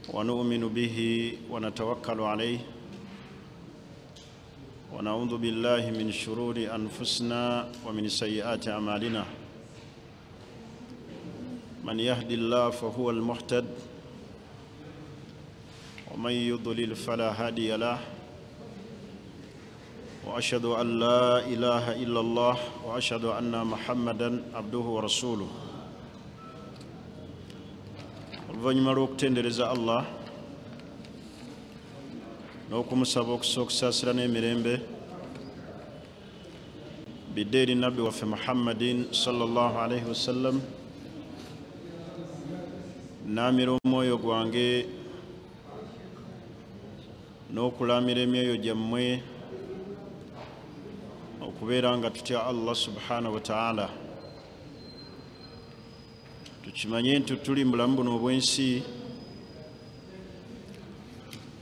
ونؤمن به ونتوكل عليه ونعوذ بالله من شرور أنفسنا ومن سيئات أعمالنا من يهد الله فهو المهتد ومن يضلل فلا هادي له وأشهد أن لا إله إلا الله وأشهد أن محمدا عبده ورسوله oluvannyuma lw'okutendereza Allah n'okumusaba okusaasira n'emirembe bidde eri nabbi waffe Muhammadin sallallahu alaihi wasallam, naamira omwoyo gwange n'okulaamira emyoyo gyammwe okubeera nga tutya Allah subhanahu wa ta'ala. Tukimanye nti tuli mu bulamu buno obw'ensi,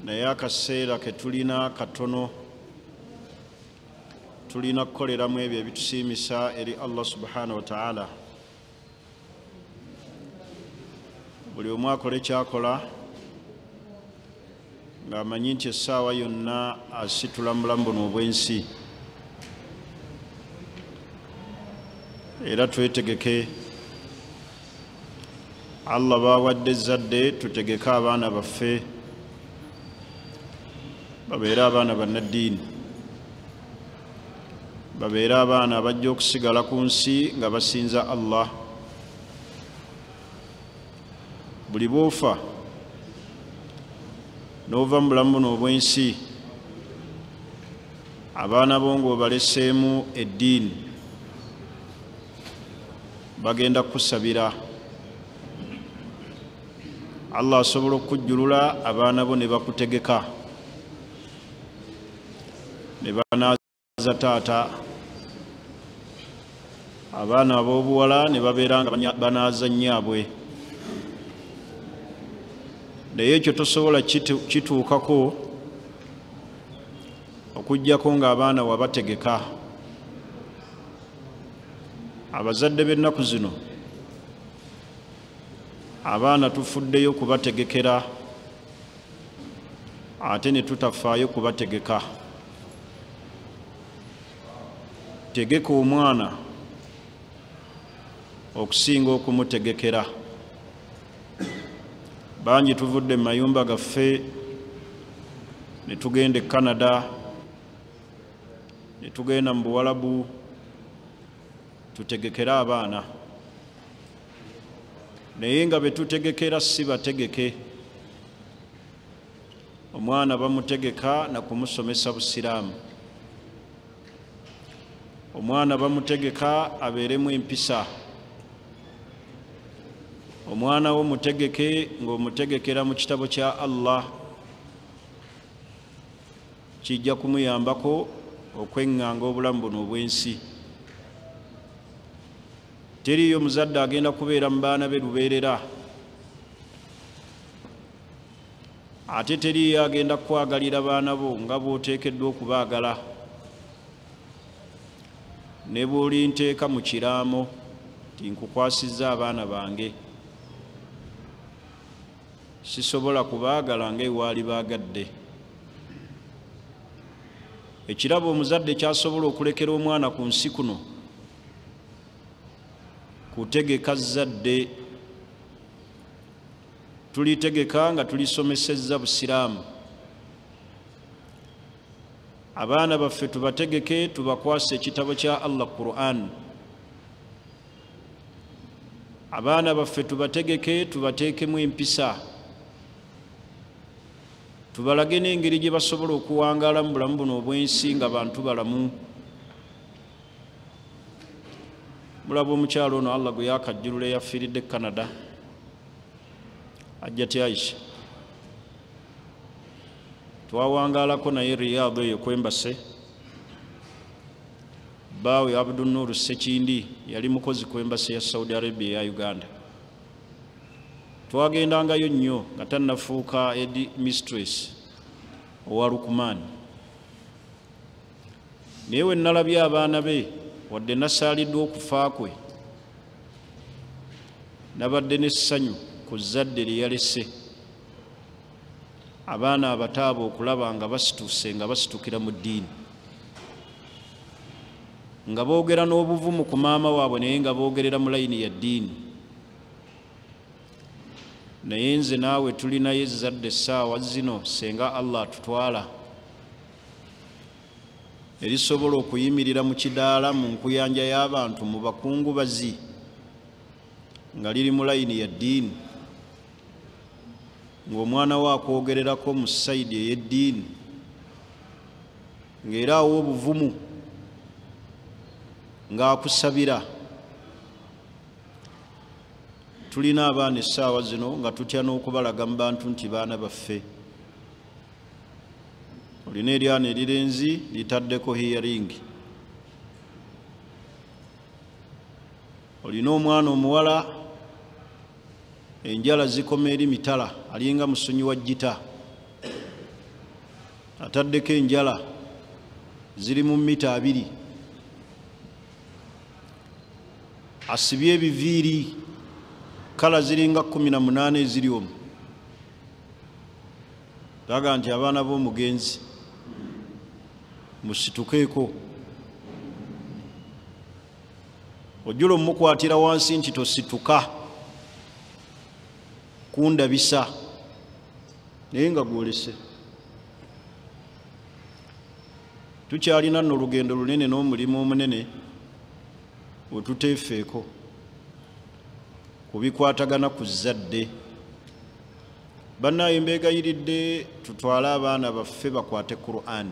naye akaseera ke tulina katono, tulina kukoleramu ebyo ebitusiimisa eri Allah subhanahu wa ta'ala. Buli omu akole kyakola ng'amanyi nti essaawa yonna asitula mu bulamu buno obw'ensi, era twetegeke. Allah bawadde ezzadde, tutegeke abaana baffe babeere abaana bannaddiini, babeere abaana abajja okusigala ku nsi nga basinza Allah. Buli bw'ofa n'ova mu bulamu buno obw'ensi, abaana bo ng'obaleseemu eddiini, bagenda kukusabira. Allah asobola okukujjulula abaana bo ne bakutegeka, ne banaaza taata, abaana ab'obuwala ne babeera nga banaaza nnyaabwe. Naye ekyo tosobola kituukako okuggyako ng'abaana wabategeka. Abazadde b'ennaku zino, abaana tufuddeyo kubategekera ate ne tutafaayo kubategeka. Tegeka omwana okusinga okumutegekera. Bangi tuvudde mu mayumba gaffe ne tugenda e Canada, ne tugenda mu Buwalabu, tutegekera abaana. Naye nga betutegekera si bategeke. Omwana bamutegeka na kumusomesa busiraamu. Omwana bamutegeka abeeremu empisa. Omwana wo mutegeke ng'omutegekera mu kitabo kya Allah, kijja kumuyambako okweŋŋanga obulamu buno obw'ensi. Teriyo muzadde agenda kubeera mu baana be lubeerera, ate teriyo agenda kukwagalira baana bo nga bw'oteekeddwa okubaagala. Ne bw'olinteeka mu kiraamo ti nkukwasizza abaana bange, sisobola kubaagala nga ewaali baagadde. Ekirabo omuzadde kyasobola okulekera omwana ku nsi kuno kutegeka zzadde. Tulitegeka nga tulisomesezza busiraamu. Abaana baffe tubategeke, tubakwase ekitabo kya Allah Qur'an. Abaana baffe tubategeke, tubateekemu empisa, tubalage n'engeri gye basobola okuwangaala mu bulamu buno obw'ensi nga bantu balamu. Mulaba omukyalo ono Allah gwe yakajjulula eyafiiridde e Canada, Hajjati Aisha. Twawangaalako naye Riyadh eyo kwembase. Baawe Abdul Nur Sekindi yali mukozi kwembase ya Saudi Arabia ya Uganda. Twagendangayo nnyo nga tannafuuka head mistress owa Lukman. Naye we nalabye abaana be, wadde nasaaliddwa okufa kwe, nabadde n'essanyu ku zzadde lye yalese. abaana abataaba okulaba nga basituse nga basitukira mu ddiini, nga boogera n'obuvumu ku maama waabwe naye nga boogerera mu layini ya ddiini. Naye nze naawe tulinayo ezzadde essaawa zino senga Allah atutwala erisobola okuyimirira mu kidaala mu nkuyanja y'abantu mu bakungubazi nga liri mu layini ya ddiini, ng'omwana we akwogererako mu sayidi ey'eddiini, ng'era awa obuvumu ng'akusabira. Tulina abaana essaawa zino nga tutya n'okubalaga mu bantu nti baana baffe. Olina eryana erirenzi litaddeko hearing, olina omwana omuwala enjala zikoma eri mitala alinga musonyi wa jjita, ataddeko enjala ziri mu mita 2, asibye ebiviiri kala ziringa 18 eziri omwo. Taga nti abaana b'omugenzi musitukeeko. Ojjula omukwatira wansi nti tosituka kundabisa naye nga gwolese. Tukyalina nno olugendo lunene n'omulimu omunene wetuteefeeko kubikwatagana ku zzadde. Bannaye mbeegayiridde tutwale abaana baffe bakwate Qur'an.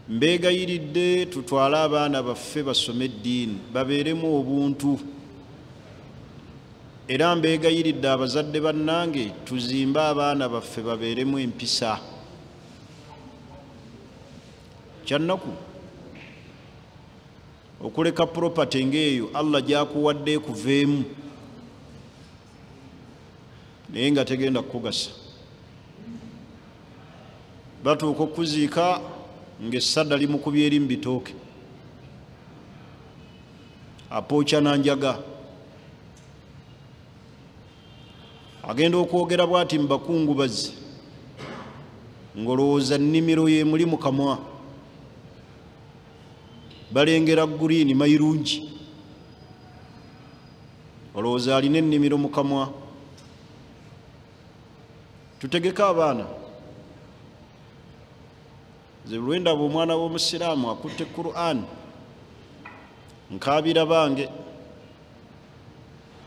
Mbeegayiridde tutwale abaana baffe basome eddiini babeeremu obuntu. Era mbeegayiridde abazadde bannange tuzimbe abaana baffe babeeremu empisa. Kyannaku okuleka property ng'eyo Allah gy'akuwadde ekuveemu naye nga tegenda kukugasa. Batuuka okuziika ng'essadda limukubye eri mu bitooke, apookya nanjaga, agenda okwogera bw'ati mu bakungubazi ng'olowooza nnimiro ye muli mu kamwa, balengera guriini mayirungi, olowooza alina ennimiro mu kamwa. Tutegeke abaana. Nze bwe ndaba omwana w'omusiraamu akutte Qur'an nkaabira bange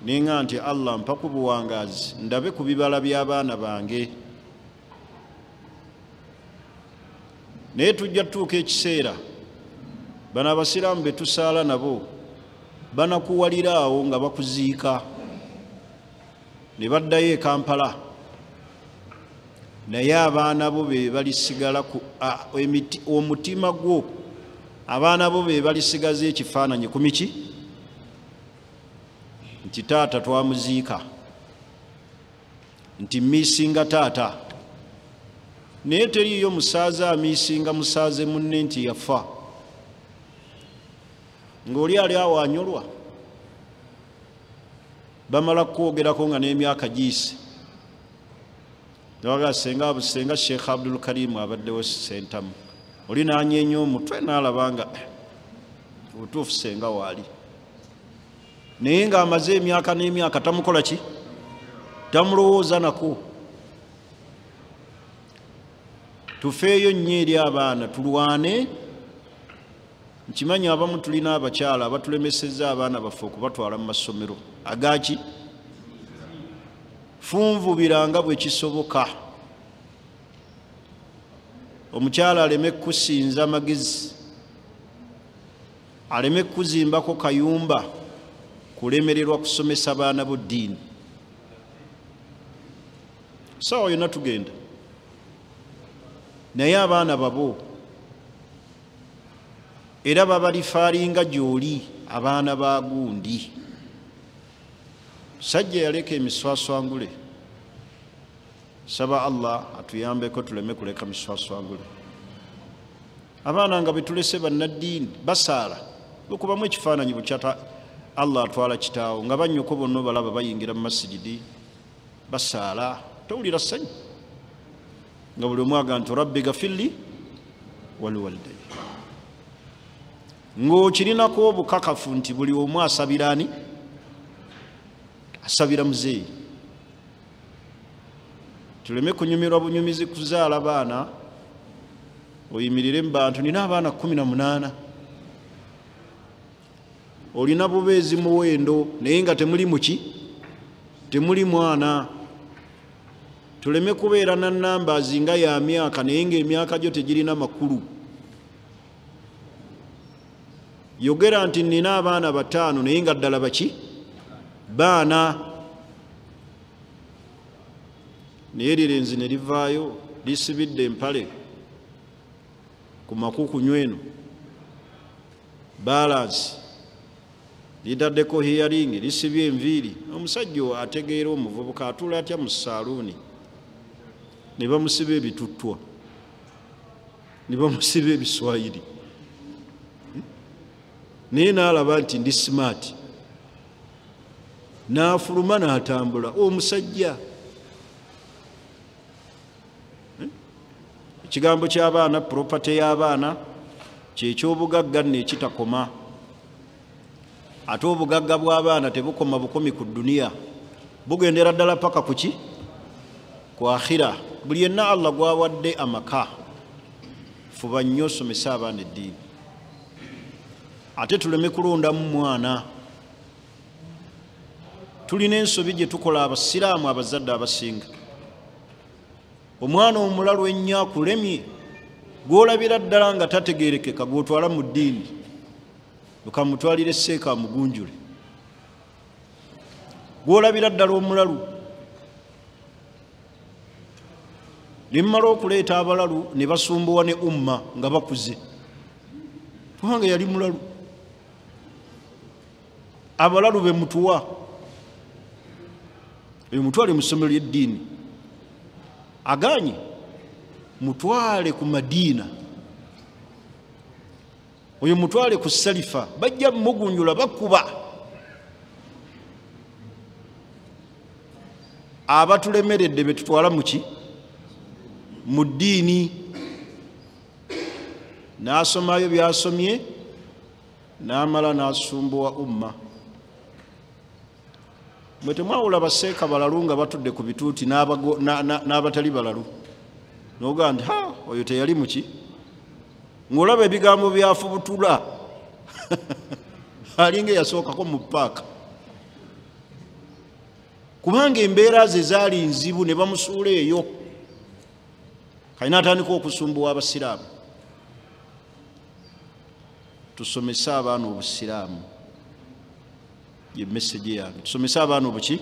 nenga nti Allah mpa ku buwangaazi ndabe ku bibala by'abaana bange. Naye tujja tutuuka ekiseera bano abasiraamu be tusaala nabo banakuwalira awo nga bakuziika ne baddayo e Kampala, naye abaana bo be balisigala omutima gwo, abaana bo be balisigaza ekifaananyi ku miki nti taata twamuziika, nti miisinga taata. Naye teriyo musaaza amiisinga musaaze munne nti yafa, ng'oli ali awo anyolwa, bamala kwogerako nga n'emyaka giise. Nabaga senga Sheikh Abdul Karim abaddewo sentamu, oli n'anyeenya omutwe n'alaba nga obutuufu senga waali, naye ng'amaze emyaka n'emyaka tamukola ki, tamulowooza nako. Tufeeyo nnyo eri abaana, tulwane. Nkimanyi abamu tulina abakyala abatulemesezza abaana baffe okubatwala mu masomero agaki funvubiranga bwe kisoboka. Omukyala aleme kusinza magezi, aleme kuzimbako kayumba kulemererwa kusomesa baana bo ddiini. Sawa yonna tugenda, naye abaana babo era babalifaalinga gy'oli abaana ba gundi. Sajja yaleka emiswaswangule, saba Allah atuyambeko tuleme kuleka miswaswangule. Abaana nga betulese bannaddiini basaala okubamu ekifaananyi bukyata Allah atwala kitaawo nga bannyoko bonna balaba bayingira mu masijidi basaala, towulira ssanyu. nga buli omwaga nti rabbi gafirli waliwalidayya ng'okirinako obukakafu nti buli omu asabira ani asabira muzeeyi tuleme kunyumirwa bunyumizi kuzaala baana oyimirire mu bantu nina abaana 18 olina bubeezi muwendo naye nga temuli muki temuli mwana tuleme kubeera na nambazi nga ya myaka naye ng'emyaka gyo tegirina makulu yogera nti nina abaana 5 naye nga ddala baki baana naye lirenzi ne livaayo lisibidde empale ku makukunyu eno balansi litaddeko hearing lisibye enviiri omusajja ategeera omuvubuka atula atya mu saaluuni ne bamusiba ebituttwa ne bamusiba ebiswayiri naye n'alaba nti ndi smart n'afuluma n'atambula omusajja ekigambo ky'abaana property y'abaana kyekyobugagga nekitakoma ate obugagga bw'abaana tebukoma bukomi ku duniya bugendera ddala paka kuki ku akhira buli yenna Allah gwawadde amaka fuba nnyo osomesa abaana eddiini ate tuleme kulonda mu mwana tulina ensobi gye tukola abasiraamu abazadde abasinga omwana omulalu ennyo akulemye gw'olabira ddala nga tategeerekeka gw'otwala mu ddiini okamutwalira esseeka amugunjule gw'olabira ddala omulalu limmala okuleeta abalalu ne basumbuwa ne umma nga bakuze kubanga yali mulalu abalalu be mutuwa mutwale mu ssomero ly'eddiini aganye mutwale ku Madiina oyo mutwale ku Salifa bajja mugunjula bakuba abatulemeredde betutwala muki mu ddiini n'asomayo byasomye n'amala n'asumbuwa umma mwe temwawula baseeka balalu nga batudde ku bituuti n'abatali balalu noga nti oyo teyali muki ng'olaba ebigambo byafubutula alinga yasookako mu paaka kubanga embeera ze zaali nzibu ne bamusuula eyo kalina atandika okusumbuwa abasiraamu tusomese abaana obusiraamu ye message yange tusomese abaana obuki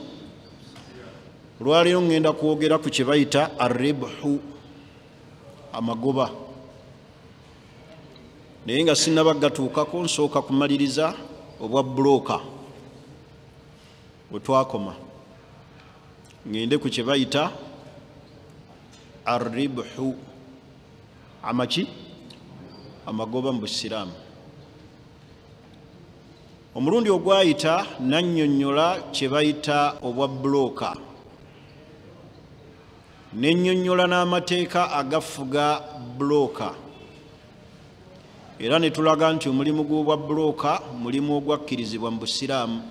olwaleero ngenda kwogera ku kye bayita arribhu amagoba naye nga sinnabagatuukako nsooka kumaliriza obwa bulooka bwe twakoma ngende ku kye bayita arribhu amaki amagoba mu busiraamu omulundi ogwayita nannyonnyola kye bayita obwa bulooka nennyonnyola n'amateeka agafuga bulooka era ne tulaga nti omulimu gw'obwa bulooka mulimu ogwakkirizibwa mu busiraamu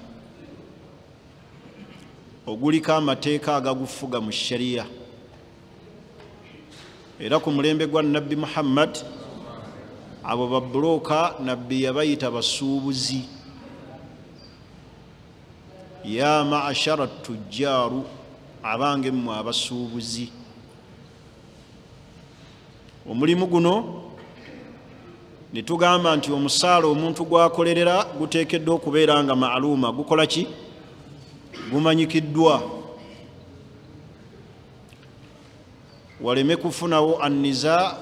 oguliko amateeka agagufuga mu shariya era ku mulembe gwa nabbi Muhammad abo ba bulooka nabbi yabayita basuubuzi ya ma'ashara tujjaaru abange mmwe abasuubuzi omulimu guno ne tugamba nti omusaala omuntu gwakolerera guteekeddwa okubeera nga ma'luuma gukola ki gumanyikiddwa waleme kufunawo anniza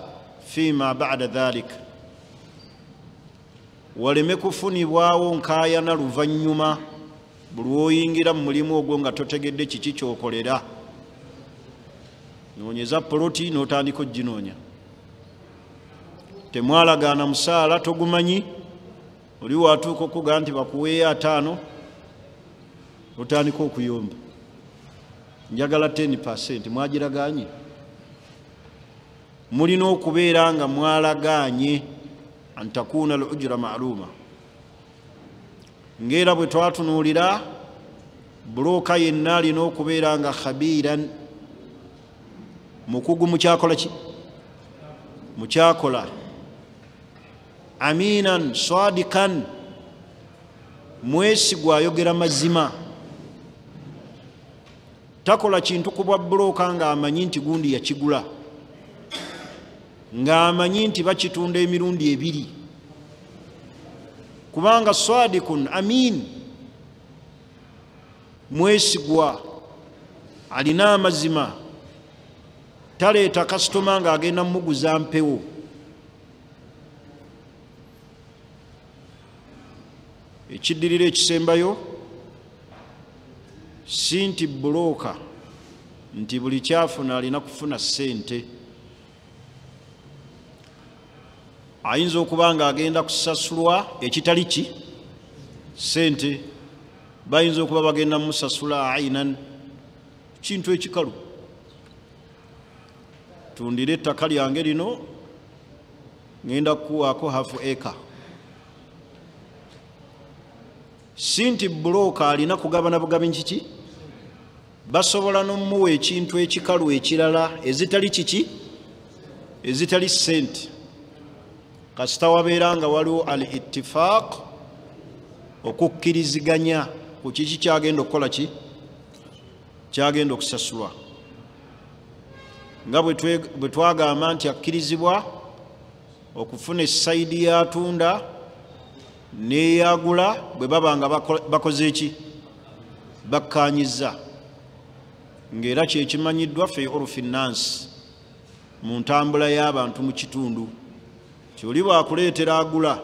fima ba'da dhalik waleme kufunibwawo nkaayana luvannyuma buli oyingira mu mulimu ogwo nga totegedde kiki kyokolera noonyeza poloti n'otandika oginoonya temwalagaana musaala togumanyi oli watuuka okuga nti bakuweeyo 5 otandika okuyomba njagala 10% mwagiraganye mulina okubeera nga mwalagaanye an takuna al ujra ma'luma. Ngera bwe twatunuulira bulooka yenna alina okubeera nga khabiran, mukugu mukyakola ki, mukyakola, aminan sadikan, mwesigwa ayogera mazima. Takola kintu ku bwa bulooka ng'amanyi nti gundi yakigula, ng'amanyi nti bakitunda emirundi 2, kubanga sadikun amin, mwesigwa, alina amazima, taleeta kasitoma ng'agenda mumuguza mpewo. Ekiddiriro ekisembayo si nti bulooka nti buli kyafuna alina kufuna ssente. Ayinza okuba ng'agenda kusasulwa ekitali ki ssente, bayinza okuba bagenda musasula ainan, kintu ekikalu. Tundira ettaka lyange lino ngenda kukuwaako hafu eka. Si nti bulooka alina kugabana bugabi kiki, basobola n'omuwa ekintu ekikalu ekirala ezitali kiki, ezitali ssente, kasita wabeera nga waliwo al ittifaq, okukkiriziganya ku kiki kyagenda okukola ki, kyagenda okusasulwa. Nga bwe twagamba nti akkirizibwa okufuna essayidi y'atunda n'eyagula bwe baba nga bakoze eki, bakkaanyiza. Ng'era kyekimanyiddwa fi urufi nnansi, mu ntambula y'abantu mu kitundu, kyoli bwakuleetera agula,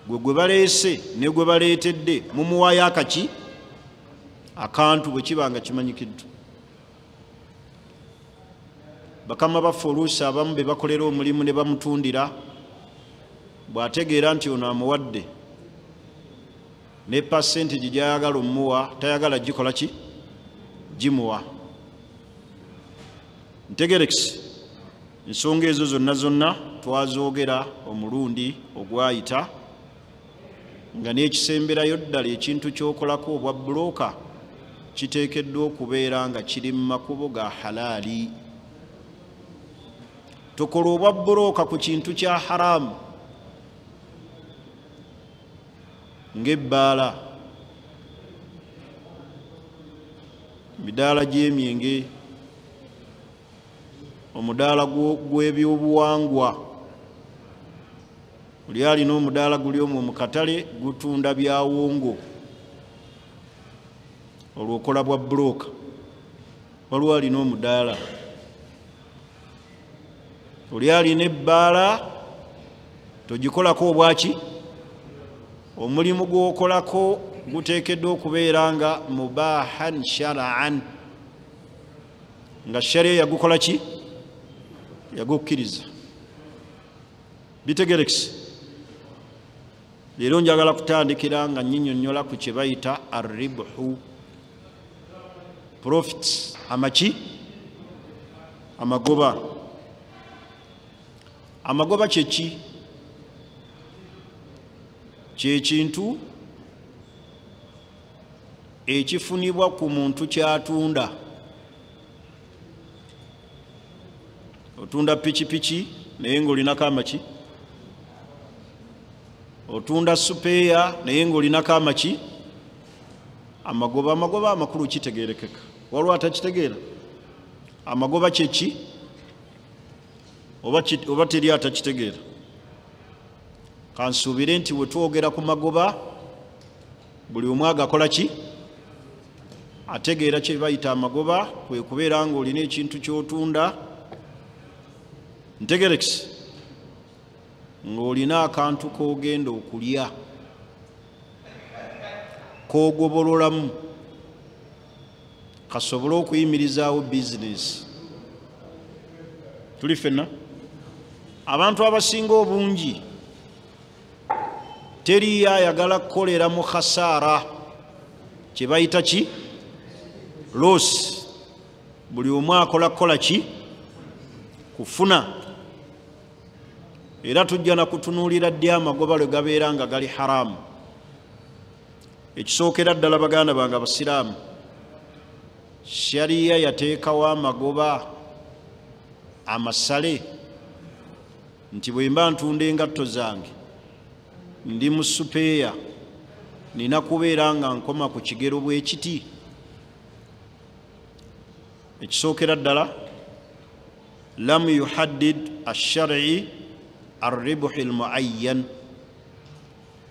gwe baleese ne gwe baleetedde mumuwaayo akaki, akantu bwe kiba nga kimanyikiddwa. Bakama baffe oluusi abamu be bakolera omulimu ne bamutundira, bw'ategeera nti ono amuwadde ne pasenti gye gyayagala omuwa, tayagala gikola ki, gimuwa. Ntegerekisi ensonga ezo zonna twazoogera omulundi ogwayita, nga n'ekisemberayo ddala ekintu ky'okolako obwa bulooka kiteekeddwa okubeera nga kiri mu makubo ga halaali. Tokola obwa bulooka ku kintu kya haramu ng'ebbaala, midaala gy'emyenge, omudaala gw'ebyobuwangwa. Oli alina omudaala guli omwo mu katale gutunda byawongo, olwo okola bwa bulooka. Waliwo alina omudaala, oli alina ebbaala, togikolako obwaki, omulimu gw'okolako guteekeddwa okubeera nga mubahan shara'an, nga sharia yagukola ki, yagukkiriza. Bitegerekisi leero njagala kutandikira nga nnyinnyonnyola ku kye bayita arribhu, profits, amaki, amagoba. Amagoba kyeki? Kyekintu ekifunibwa ku muntu kyatunda. Otunda pikipiki naye ng'olinako amaki, otunda supeeya naye ng'olinako amaki, amagoba. Amagoba amakulu kitegeerekeka, waliwo atakitegeera? Amagoba kyeki? Oba teri atakitegeera? Kansuubire nti bwe twogera ku magoba buli omu agakola ki, ategeera kye bayita amagoba, kwe kubeera ng'olina ekintu ky'otunda. Ntegerekisi ng'olina akantu k'ogenda okulya, k'ogobololamu kasobole okuyimirizaawo bizinesi. Tuli ffenna abantu abasinga obungi teriyo ayagala kukolera mu khasaara, kye bayita ki, loss. Buli omu akola kukola ki, kufuna era tujja na kutunuulira ddi amagoba lwe gabeera nga gali haramu. Ekisookera ddala baganda bange abasiraamu, shariya yateekawo amagoba amasale nti bwe mba ntunda engatto zange ndi mu supeeya nina kubeera nga nkoma ku kigero bwe kiti. Ekisookera ddala lam yuhaddid ash-shar'i ar-ribhi al-muayyan,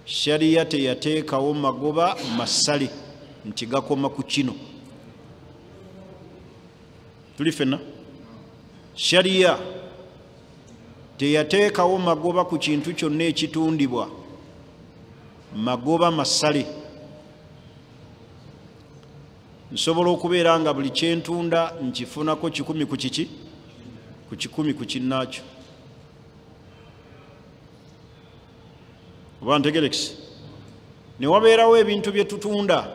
shariya teyateekawo magoba masale nti gakoma ku kino. Tuli fenna? Shariya teyateekawo magoba ku kintu kyonna ekitundibwa magoba masale. Nsobola okubeera nga buli kyentunda nkifunako 10 ku kiki ku 10 ku kinnaakyo. Oba ntegerekisi? Ne wabeerawo ebintu bye tutunda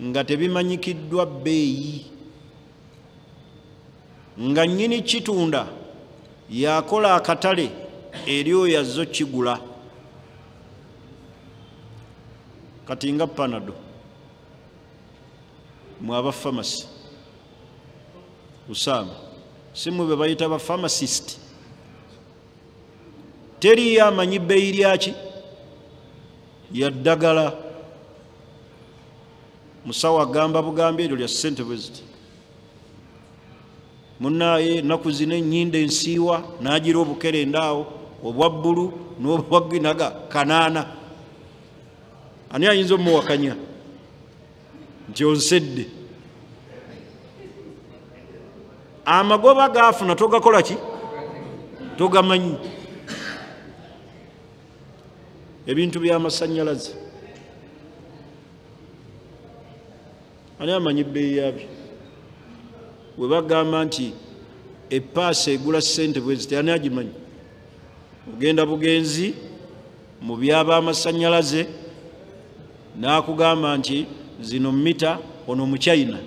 nga tebimanyikiddwa bbeeyi, nga nnyini kitunda yakola akatale eri oyo azzo kigula. Kati nga Panado mwaba pharmacy Usama simu be bayita ba pharmacist, teri amanyi bbeeyi lyaki ya ddagala. Musawo agamba bugambi eryo lya ssente bwe ziti, munnaye ennaku zino ennyindo ensiiwa n'agira obukerendaawo obwa bbulu n'obwaginaga kanaana. Ani ayinza omuwakanya nti onsedde? Amagoba gaafuna togakola ki? Togamanyi. Ebintu by'amasannyalaze ani amanyi bbeeyi yabyo? Bwe bagamba nti epaasa egula ssente bwe ziti, ani agimanyi? Ogenda bugenzi mu by'ab'amasannyalaze n'akugamba nti zino mita, ono mu China,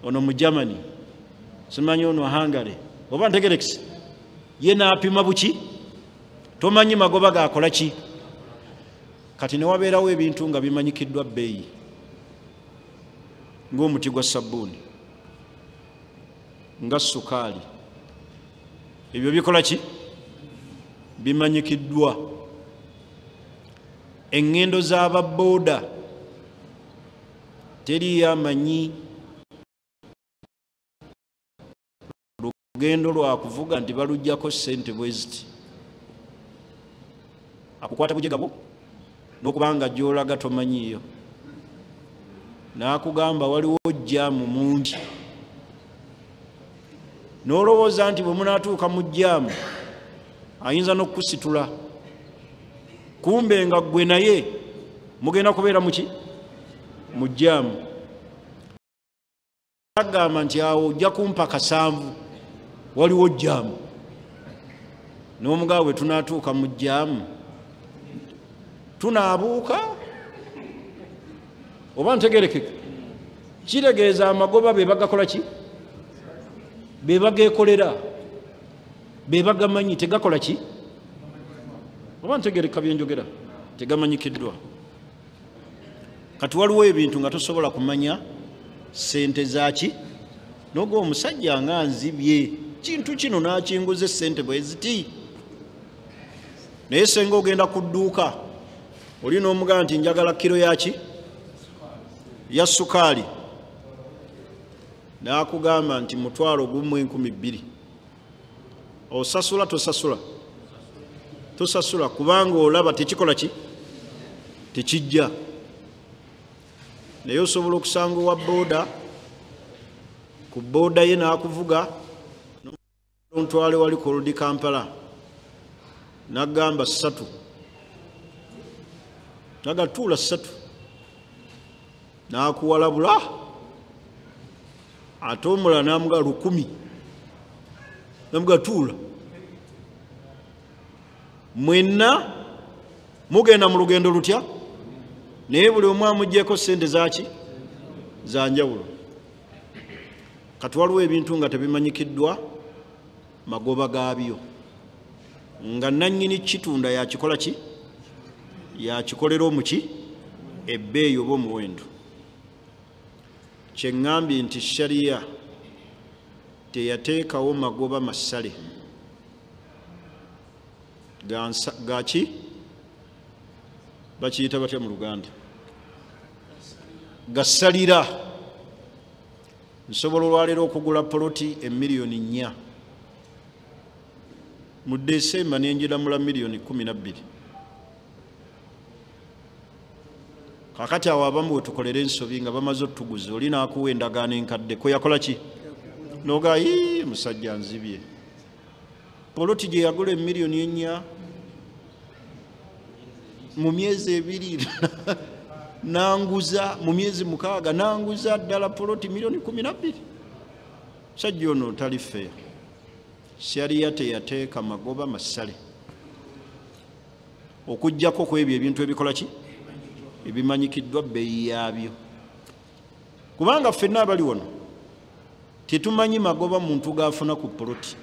ono mu Germany, simanyi ono Hungary. Oba ntegerekisi? Ye n'apima buki? Tomanyi magoba gakola ki? Kati ne wabeerawo ebintu nga bimanyikiddwa bbeeyi ng'omuti gwa sabbuuni, nga sukaali, ebyo bikola ki? Bimanyikiddwa. Eŋŋendo z'ababooda teri amanyi lugendo lwa kuvuga nti balujjako ssente bwe ziti. Akukwata bujegabo n'okubanga gy'olaga tomanyiiyo, n'akugamba waliwo jjaamu mungi, n'olowooza nti bwe munaatuuka mu jjaamu ayinza n'okukusitula, kumbe nga ggwe naye mugenda kubeera muki? Mu jjaamu. Agamba nti awo ojja kumpa kasanvu, waliwo jjaamu. N'omugabo bwe tunaatuuka mu jjaamu tunaabuuka. Oba ntegerekeka? Kitegeeza amagoba be bagakola ki? Be bageekolera, be bagamanyi, tegakola ki? Oba ntegereka bye njogera? Tegamanyikiddwa. Kati waliwo ebintu nga tosobola kumanya ssente zaaki, n'ogwa omusajja nga nzibye kintu kino n'akinguza ssente bwe ziti. Naye senga ogenda ku dduuka oli n'omugamba nti njagala kiro yaki? Ya sukaali, n'akugamba nti mutwalo gumu 12,000. Osasula tosasula? Tosasula kubanga olaba tekikola ki? Tekijja. Naye osobola okusanga owa booda ku booda ye n'akuvuga ontwale wali Kolodi Kampala n'agamba 3, n'agatuula 3, n'akuwalabula ate omulala n'amuga 1000, n'amugatuula. Mwenna mugenda mu lugendo lutya, naye buli omu amuggyeko ssente zaaki? Za njawulo. Kati waliwo ebintu nga tebimanyikiddwa magoba gaabyo nga nannyini kitunda yakikola ki yakikolera omuki ebbeeyi oba omuwendo. Kyeŋŋambye nti shariya teyateekawo magoba masale gaki bakiyita batya mu Luganda gasalira. Nsobola olwaleero okugula poloti emiliyoni 4 mu Desemba nenjiramula miliyoni 12. Kakati awo abamu wetukolera ensobi nga bamaze otuguza oli naakuwa endagaano enkadde ko yakola ki noga musajja nzibye poloti gye yagula emiliyoni 4 mu myezi 2 nanguza mu myezi 6 nanguza ddala poloti miliyoni 12. Sajja ono tali fair. Shariya teyateeka magoba masale okujjako ku ebyo ebintu ebikola ki ebimanyikiddwa bbeeyi yaabyo, kubanga ffenna abali wano tetumanyi magoba muntu gaafuna ku poloti.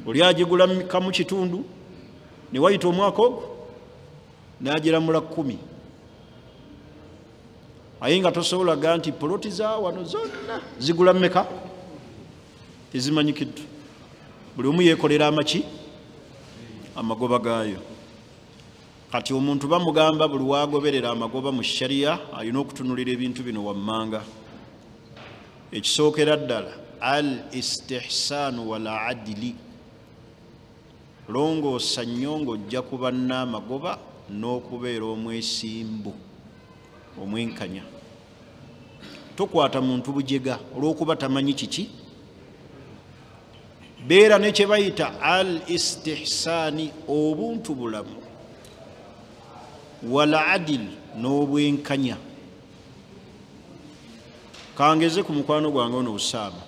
Oli agigula kamu kitundu ne wayita omwaka ogwo n'agiramula 10, aye nga tosobola gaa nti poloti za wano zonna zigula mmeka, tezimanyikiddwa. Buli omu yeekolera amaki amagoba gaayo. Kati omuntu bamugamba buli waagoberera amagoba mu shariya alina okutunulira ebintu bino wammanga. Ekisookera ddala al istihsaanu wal adili, longoosa nnyo ng'ojja kuba n'amagoba n'okubeera omwesimbu omwenkanya. Tokwata muntu bujega olw'okuba tamanyi kiki. Beera ne kye bayita al istihsaani obuntu bulamu, wal adil n'obwenkanya. Kangeze ku mukwano gwange ono Usaama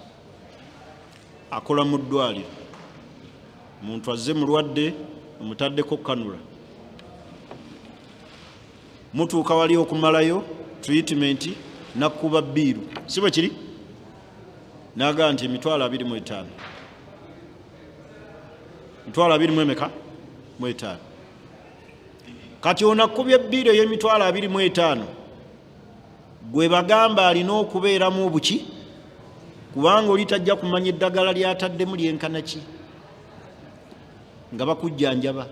akola mu ddwaliro, omuntu azze mulwadde omutaddeko kanula, mutuuka wali okumalayo treatment nakkuba bbiiru, si bwe kiri? Naga nti 25,000 25,000. Kati onakkubye bbiiru ey'emitwalo 25,000 gwe bagamba alina okubeeramu obuki, kubanga oli tajja kumanya eddagala lyataddemu lyenkana ki nga bakujjanjaba,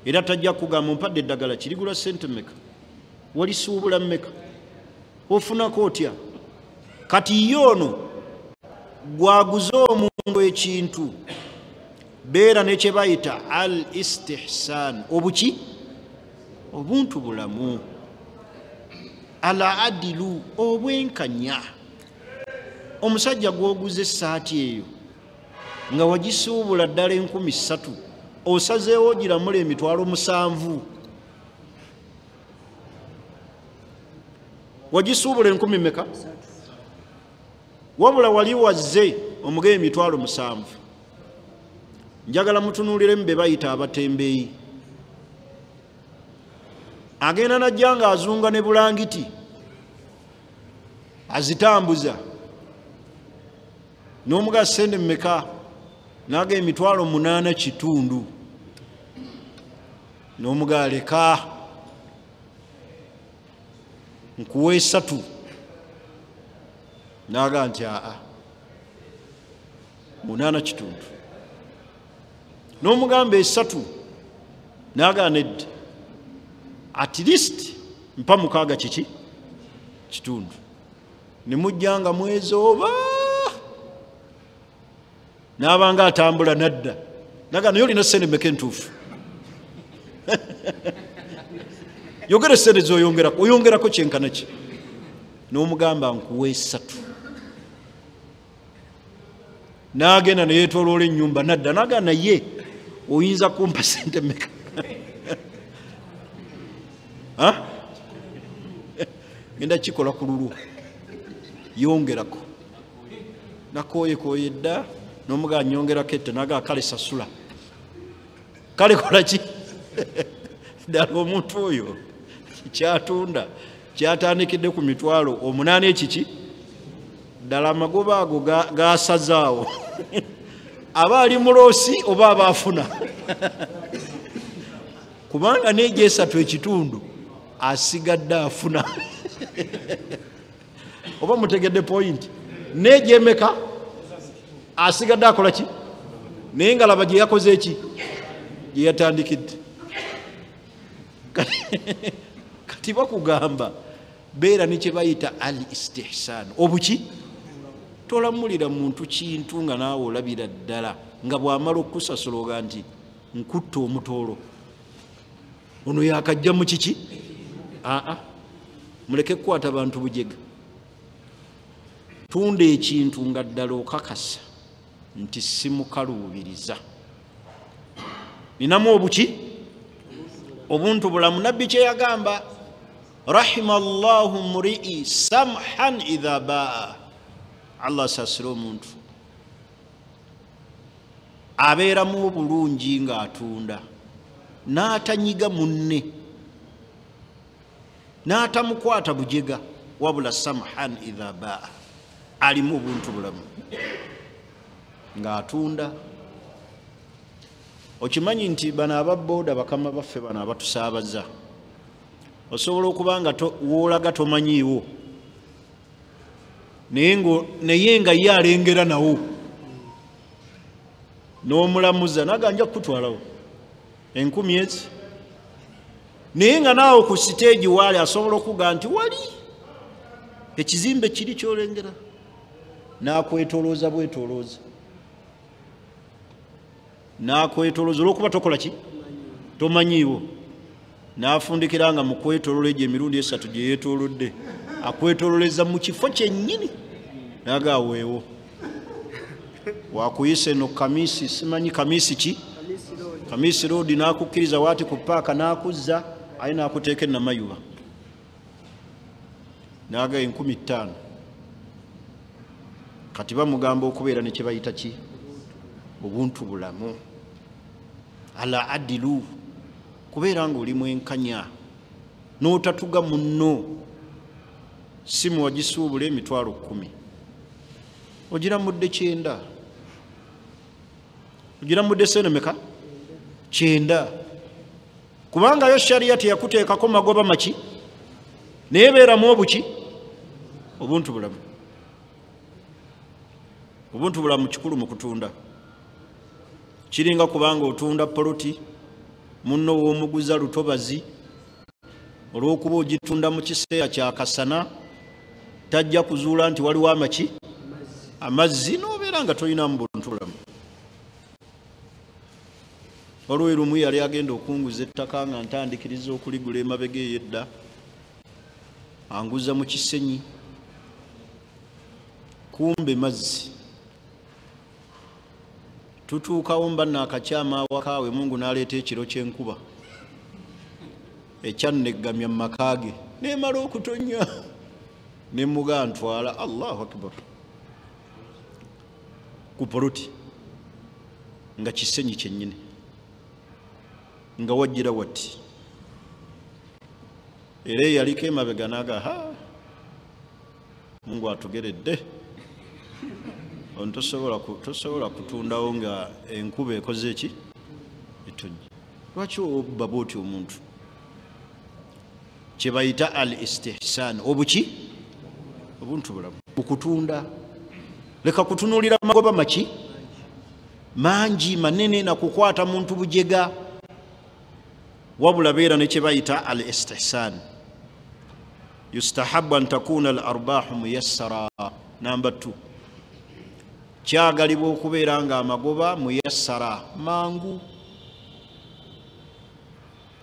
era tajja kugamba mpadde eddagala kirigula ssente mmeka, walisuubula mmeka, ofunako otya. Kati ye ono gwaguza omuntu ekintu, beera ne kye bayita al istihsaan obuki, obuntu bulamu, ala adilu obwenkanya. Omusajja gwoguza essaati eyo nga wagisuubula ddala 3,000, osazeewo giramula 7,000, wagisuubula 10,000 mmeka, wabula wali wazze omugee 7,000. Njagala mutunuuliremu be bayita abatembeeyi. Agenda najja nga azunga ne bulangiti azitambuza, n'omuga ssente mmeka, naga 8,000 kitundu, n'omuga aleka nkuwa 3, naga nti 8 kitundu, n'omugamba 3, naga nedda at least mpa 6 kiki kitundu. Ne mujjanga mwezi oba n'abanga atambula nadda, naga naye olina ssente mmeka entuufu? Yogera ssente z'oyongerako, oyongerako kyenkana ki? N'omugamba nkuwa 3, n'agenda ne yeetooloola ennyumba nadda, naga naye oyinza kumpa ssente mmeka? Genda kikola ku lulu, yongerako, nakooyekooye dda, n'omugaa nyongerako ette, naga kale sasula, kale kola ki? Ddala omuntu oyo kyatunda kyatandikidde ku 8,000 ekiki ddala amagoba ago gasazaawo aba ali muloosi oba abaafuna kubanga n'egyesatu ekitundu asigadde afuna oba mutegedde point n'egyemeka asigadde akola ki naye nga laba gye yakoze eki gye yatandikidde kati bakugamba beera ne kye bayita al istihsan obuki tolamulira muntu kintu nga naawe olabira ddala nga bw'amala okusasula oga nti nkutta omutoolo ono yakajja mu kiki muleke kukwata bantu bujega tunda ekintu nga ddala okakasa nti simukaluubiriza ninamu obuki obuntu bulamu nabbi kye yagamba rahima llahu mrii samhan idha baa allah asasira omuntu abeeramu obulungi ng'atunda n'atanyiga munne n'atamukwata bujega wabula samhan idha baa alimu obuntu bulamu ng'atunda okimanyi nti bano ababooda bakama baffe bano abatusaabaza osobola okuba nga woolaga tomanyiiwo naye nga ye alengera nawo n'omulamuza naga nja kukutwalawo 10,000 ezi naye nga naawe ku siteegi waali asobola okuga nti wali ekizimbe kiri kyolengera n'akwetolooza bwetolooza n'akwetolooza olwokuba tokola ki tomanyiiwo n'afundikira nga mu kwetoloola egyo emirundi 3 gye yeetolodde akwetololeza mu kifo kyennyini naga aweewo wakuyise no kamisi simanyi kamisi ki kamisi road n'akukkiriza waati ku paaka n'akuzza aye n'akuteeka enamayuba naga 15,000 kati bamugamba okubeera ne kye bayita ki obuntu bulamu ala adilu kubeera nga oli mwenkanya n'otatuga munno simu wagisuubula emitwalo 10 ogiramudde 9 ogiramudde sente meka 9 kubanga yo sharia teyakuteekako magoba maki naye beeramu obuki obuntu bulamu obuntu bulamu kikulu mu kutunda kiringa kubanga otunda poloti munno w'omuguza lutobazi olw'okuba ogitunda mu kiseera kyakasana tajja kuzuula nti waliwo amaki amazzi n'obeera nga tolinamu buntu bulamu olwe lumu yali agenda okunguza ettaka nga ntandikiriza okuligula emabega ey'edda anguza mu kisenyi kumbe mazzi tutuukawo mbanna akakyama awakaawe mungu n'aleeta ekiro ky'enkuba ekyanneggamya mu makaage neemala okutonya nemuga ntwala allahu akbar ku poloti nga kisenyi kyennyini nga wajjira wati era eyaliko emabega naga mungu atugeredde on tosobola kutundawo nga enkuba ekoze eki etonyi lwaki obba bwoti omuntu kye bayita al istihsan obuki obuntu bulamu okutunda leka kutunuulira magoba maki mangi manene nakukwata muntu bujega wabula beera ne kye bayita al istihsan yustahabu an takuna al arbahu muyassara namba 2 kyagalibwa okubeera nga amagoba muyassara mangu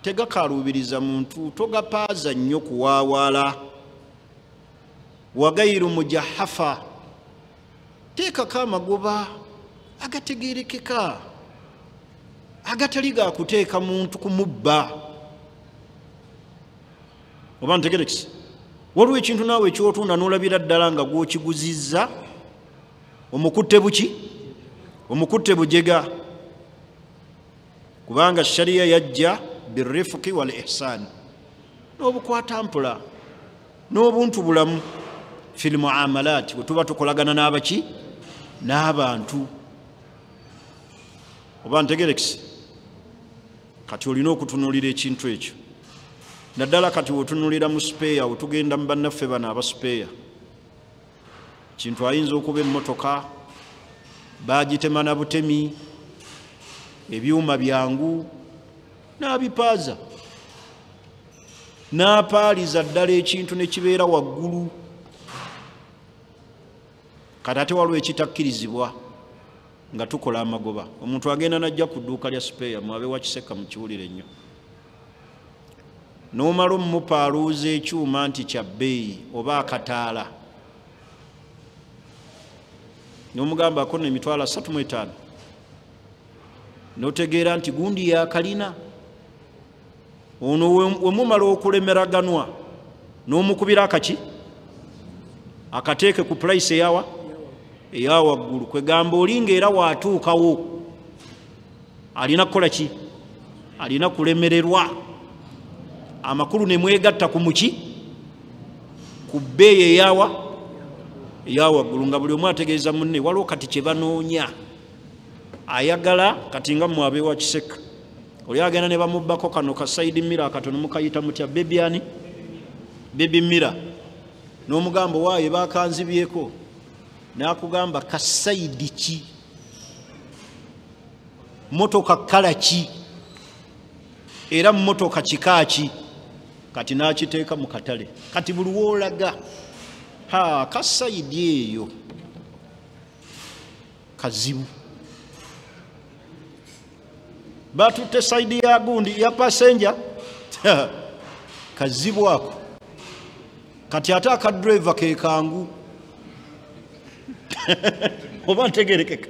tegakaluubiriza muntu togapaaza nnyo kuwaawala wagairu mujahafa teekako amagoba agategerekeka agatali gakuteeka muntu kumubba oba ntegerekisi waliwo ekintu naawe ekyotunda n'olabira ddala nga gwokiguzizza omukutte buki omukutte bujega kubanga sharia yajja birrifuki wal ihsan n'obukwata mpula n'obuntu bulamu fil muamalat wetuba tukolagana n'abaki n'abantu oba ntegerekisi kati olina okutunulira ekintu ekyo naddala kati wetunulira mu speya wetugenda mu bannaffe bano abaspeya kintu ayinza okuba emmotoka bagitema na butemi ebyuma byangu n'abipaaza n'apaaliza ddala ekintu ne kibeera waggulu kati ate waliwo ekitakkirizibwa nga tukola amagoba omuntu agenda najja ku dduuka lya speya mwabe wakiseka mukiwulire nnyo n'omala omupaaluuza ekyuma nti kya bbeeyi oba akataala n'omugambako n'emitwalo 35 n'otegeera nti gundi yakalina ono wemumala okulemeraganwa n'omukubira akaki akateeke ku purayisi eya waggulu kwegamba olinga era waatuukawo alina kukola ki alina kulemererwa amakulu ne mwegatta ku muki ku bbeeyi eya waggulu nga buli omu ategeeza munne waliwo kati kye banoonya ayagala kati nga mmwe abeewa kiseka oli agenda ne bamubbako kano ka side mirror katono mukayita mutya baby mirror n'omugamba waayo bakanzibyeko n'akugamba ka side ki motoka kala ki era motoka kika ki kati n'akiteeka mu katale kati buli woolaga ka side eyo kazibu batutte side ya gundi ya passenger kazibu ako kati ate akadriver ke kangu oba ntegerekeka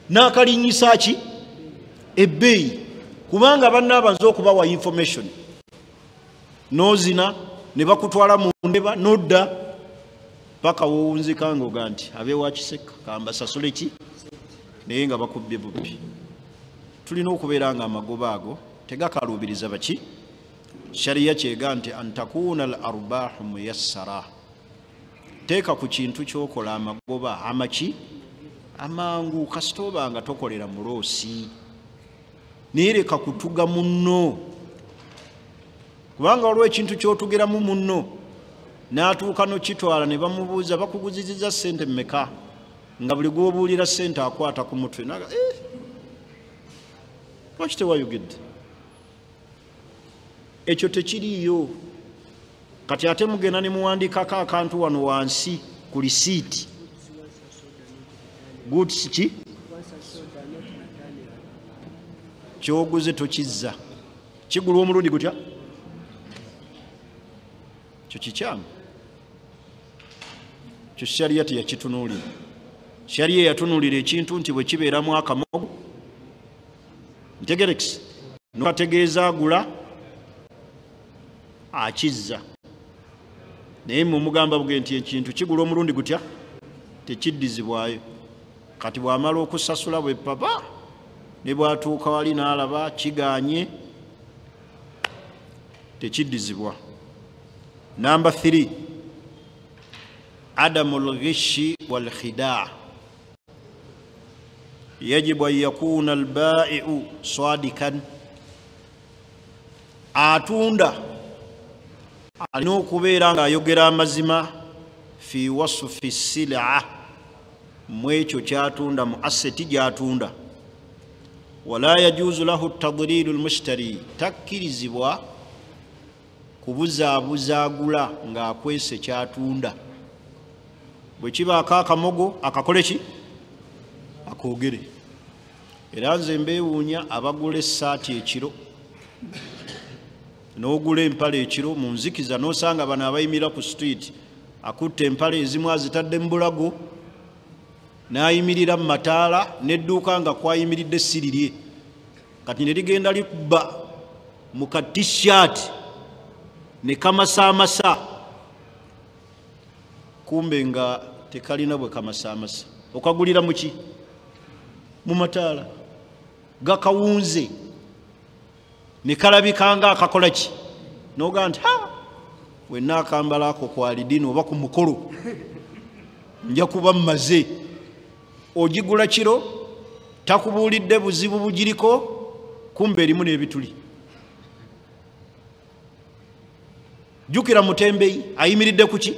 n'akalinyisa ki ebbeeyi kubanga bannaabanza okubawa information n'ozina ne bakutwala mu ndeba n'odda paka woowunzikanga oga nti abeewa kiseka kamba sasule ki naye nga bakubbye bubbi tulina okubeera nga amagoba ago tegakaluubiriza baki shariya kyega nti antakuuna al arbaahu muyassara teeka ku kintu kyokola amagoba amaki amangu kasita oba nga tokolera muloosi naye leka kutuga munno kubanga waliwo ekintu kyotugeramu munno n'atuuka nokitwala ne bamubuuza bakuguziziza ssente mmeka nga buli gwobuulira ssente akwata ku mutwe naga lwaki tewayogedde ekyo tekiriiyo kati ate mugenda ne muwandiikako akantu wano wansi ku lisiiti goods ki kyoguze tokizza kigulwa omulundi gutya kyo kikyamu kyo shariya teyakitunuulira shariya yatunuulira ekintu nti bwe kibeeramu akamogo ntegerekisi nokategeeza agula akizza naye mumugamba bwe nti ekintu kigula omulundi gutya tekiddizibwayo kati bw'amala okusasula bwe papa ne bwatuuka wali n'alaba kiganye tekiddizibwa. Number 3, adamul ghishi wal khidaa. Yajibu an yakuna al-bai'u sadikan. Atunda alina okubeera nga ayogera amazima fi wasfi sil'a, mu ekyo kyatunda, mu asseti gyatunda. Wala yajuzu lahu tadlilu al-mushtari, takkirizibwa kubuzaabuza agula ng'akwese kyatunda. Bwe kiba akaakamogo akakole ki? Akoogere. Era nze mbeewuunya abagula essaati ekiro n'ogula empale ekiro mu nzikiza n'osanga bano abayimira ku street akutte empale ezimu azitadde mu bulago n'ayimirira mu mataala n'edduuka nga kwayimiridde sirirye kati ne ligenda likuba mu ka t-shirt ne kamasaamasa kumbe nga tekalina bwe kamasaamasa. Okagulira mu ki? Mu mataala gakawunze ne kalabikanga akakola ki? N'oga nti wenna akambala ako kwalidini oba ku mukolo nja kuba mmaze. Ogigula kiro takubuulidde buzibu bugiriko, kumbe erimu n'ebituli. Jjukira Mutembeyi ayimiridde kuki?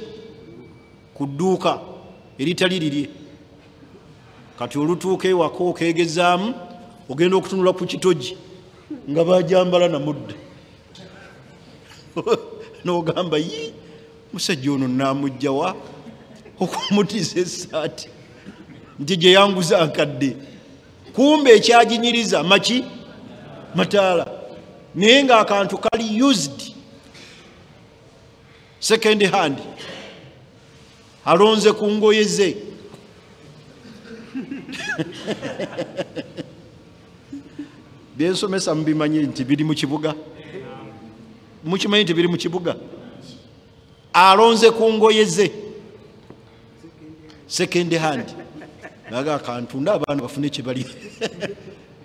Ku dduuka eritali lirye. Kati olutuuka ewaka okeegezaamu ogenda okutunula ku kitogi nga bajambala na mudde. N'ogamba yi musajja ono naamujja wa okumutiza essaati nti gye yanguza akadde. Kumbe ekyaginyiriza maki? Mataala. Naye ng'akantu kali used second hand, alonze ku ngoye ze. Byensomesa mubimanyi nti biri mu kibuga? Mukimanyi nti biri mu kibuga? Alonze ku ngoye ze second hand. Naga akantu nd'abaana bafune kye bali.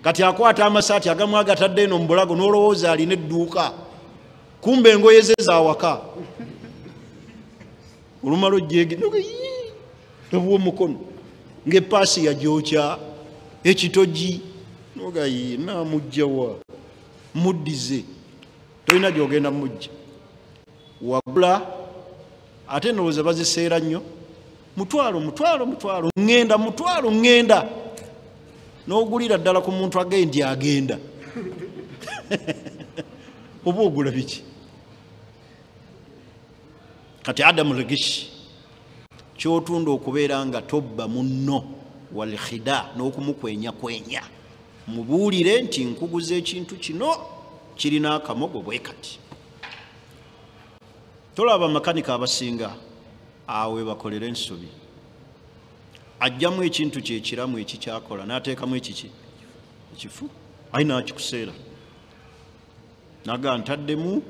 Kati akwata amasaati agamu agatadde eno mu bulago n'olowooza alina edduuka, kumbe engoye ze zaawaka. Olumala ojjeege nobwa omukono ng'epaasi yagyokya ekitogi noga yi naamujja wa muddize, tolina gy'ogenda mujja wagula. Ate ndowooza baziseera nnyo, mutwalo ŋŋenda, mutwalo ŋŋenda, n'ogulira ddala ku muntu agendi agenda. Oba ogula biki? Kati Adamu Legishi kyotunda okubeera nga tobba munno wal khida n'okumukwenyakwenya, mubuulire nti nkuguza ekintu kino kirina akamogo bwe kati. Tolaba makanika abasinga awe bakolera ensobi, ajjamu ekintu kyekiramu ekikyakola n'ateekamu ekiki ekifu, ayina akikuseera naga ntaddemu,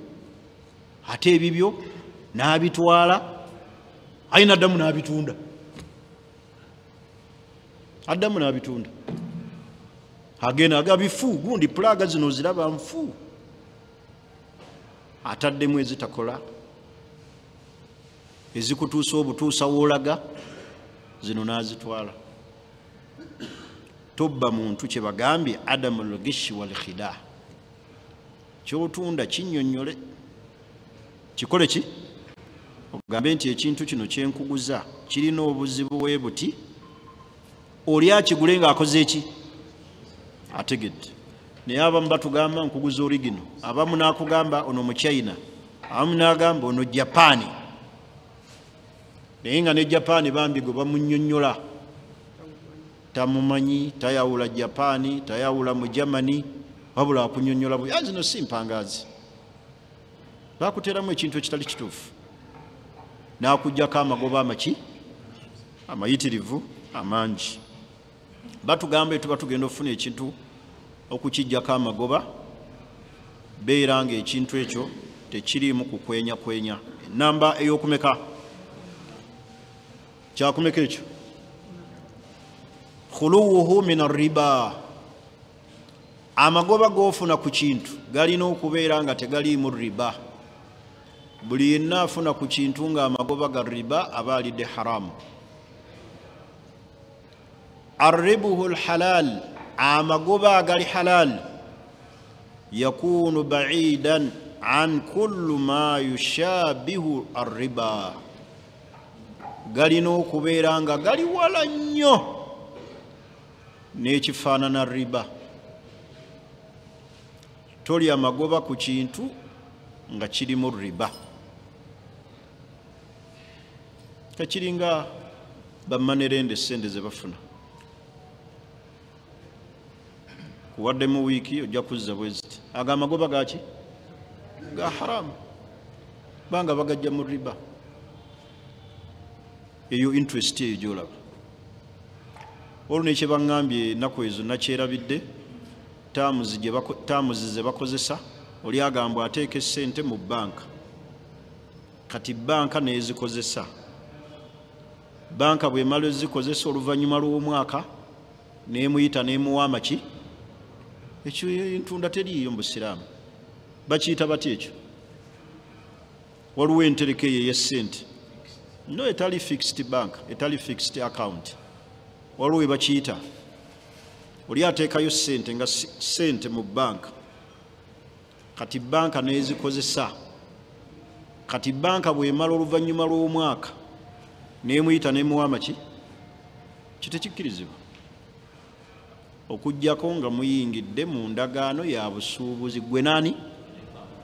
ate ebibyo n'abitwala, ayina addamu n'abitunda. Addamu n'abitunda, agenda aga bifu, gundi pulaga zino ziraba nfu, ataddemu ezitakola, ezikutuusa obutuusa woolaga, zino n'azitwala. Tobba muntu kye bagambye Adamu Legishi wal khida. Kyotunda kinnyonnyole, kikole ki? Ogambe nti ekintu kino kyenkuguza kirina obuzibu bwe buti, oli akigule ng'akoze eki? Ategedde. Naye abamu batugamba nkuguza origino, abamu n'akugamba ono mu China, abamu n'agamba ono Japaani. Naye nga ne Japaani bambi gwe bamunnyonnyola, tamumanyi, tayawula Japaani, tayawula mu Germany, wabula akunnyonnyola bwe. Zino si mpangaazi, bakuteeramu ekintu ekitali kituufu, n'akuggyako amagoba amaki amayitirivu amangi. Batugamba etuba tugenda okufuna ekintu okukiggyako amagoba, beera nga ekintu ekyo tekiriimu kukwenyakwenya. Enamba ey'okumeka, kyakumeka ekyo? Khuluwuhu min arriba. Amagoba g'ofuna ku kintu galina okubeera nga tegaliimu riba. Buli yenna afuna ku kintu nga amagoba ga riba aba alidde haramu. Arribuhu alhalal, amagoba agali halal, yakunu ba'idan an kullu ma yushabihu arriba. Galina okubeera nga gali wala nnyo n'ekifaanana riba. Tolya amagoba ku kintu nga kirimu riba. Kakiringa bamanerende sente ze bafuna, kuwadde mu wiiki ojja kuzza bweziti, aga amagoba gaki ga haramu, banga bagajja mu riba. Eyo interest eyo gyolaba. Olwo nekye baŋŋambye ennaku ezo nakyerabidde, taamuzi ze bakozesa, oli agamba ateeka essente mu banka, kati banka nezikozesa. Banka bw'emala ezikozesa oluvannyuma lw'omwaka n'emuyita n'emuwa amaki, ekyo entunda teriiyo mu Busiraamu. Bakiyita batya ekyo? Waliwo entereka eyo ey'essente no etali fixed bank etali fixed account waliwo bakiyita oli ateekayo ssente nga ssente mu banka kati banka nezikozesa kati banka bwemala oluvannyuma lw'omwaka nemuyita nemuwa maki kitekikkirizibwa okujjako nga muyingidde mu ndagaano ya busuubuzi gwe nani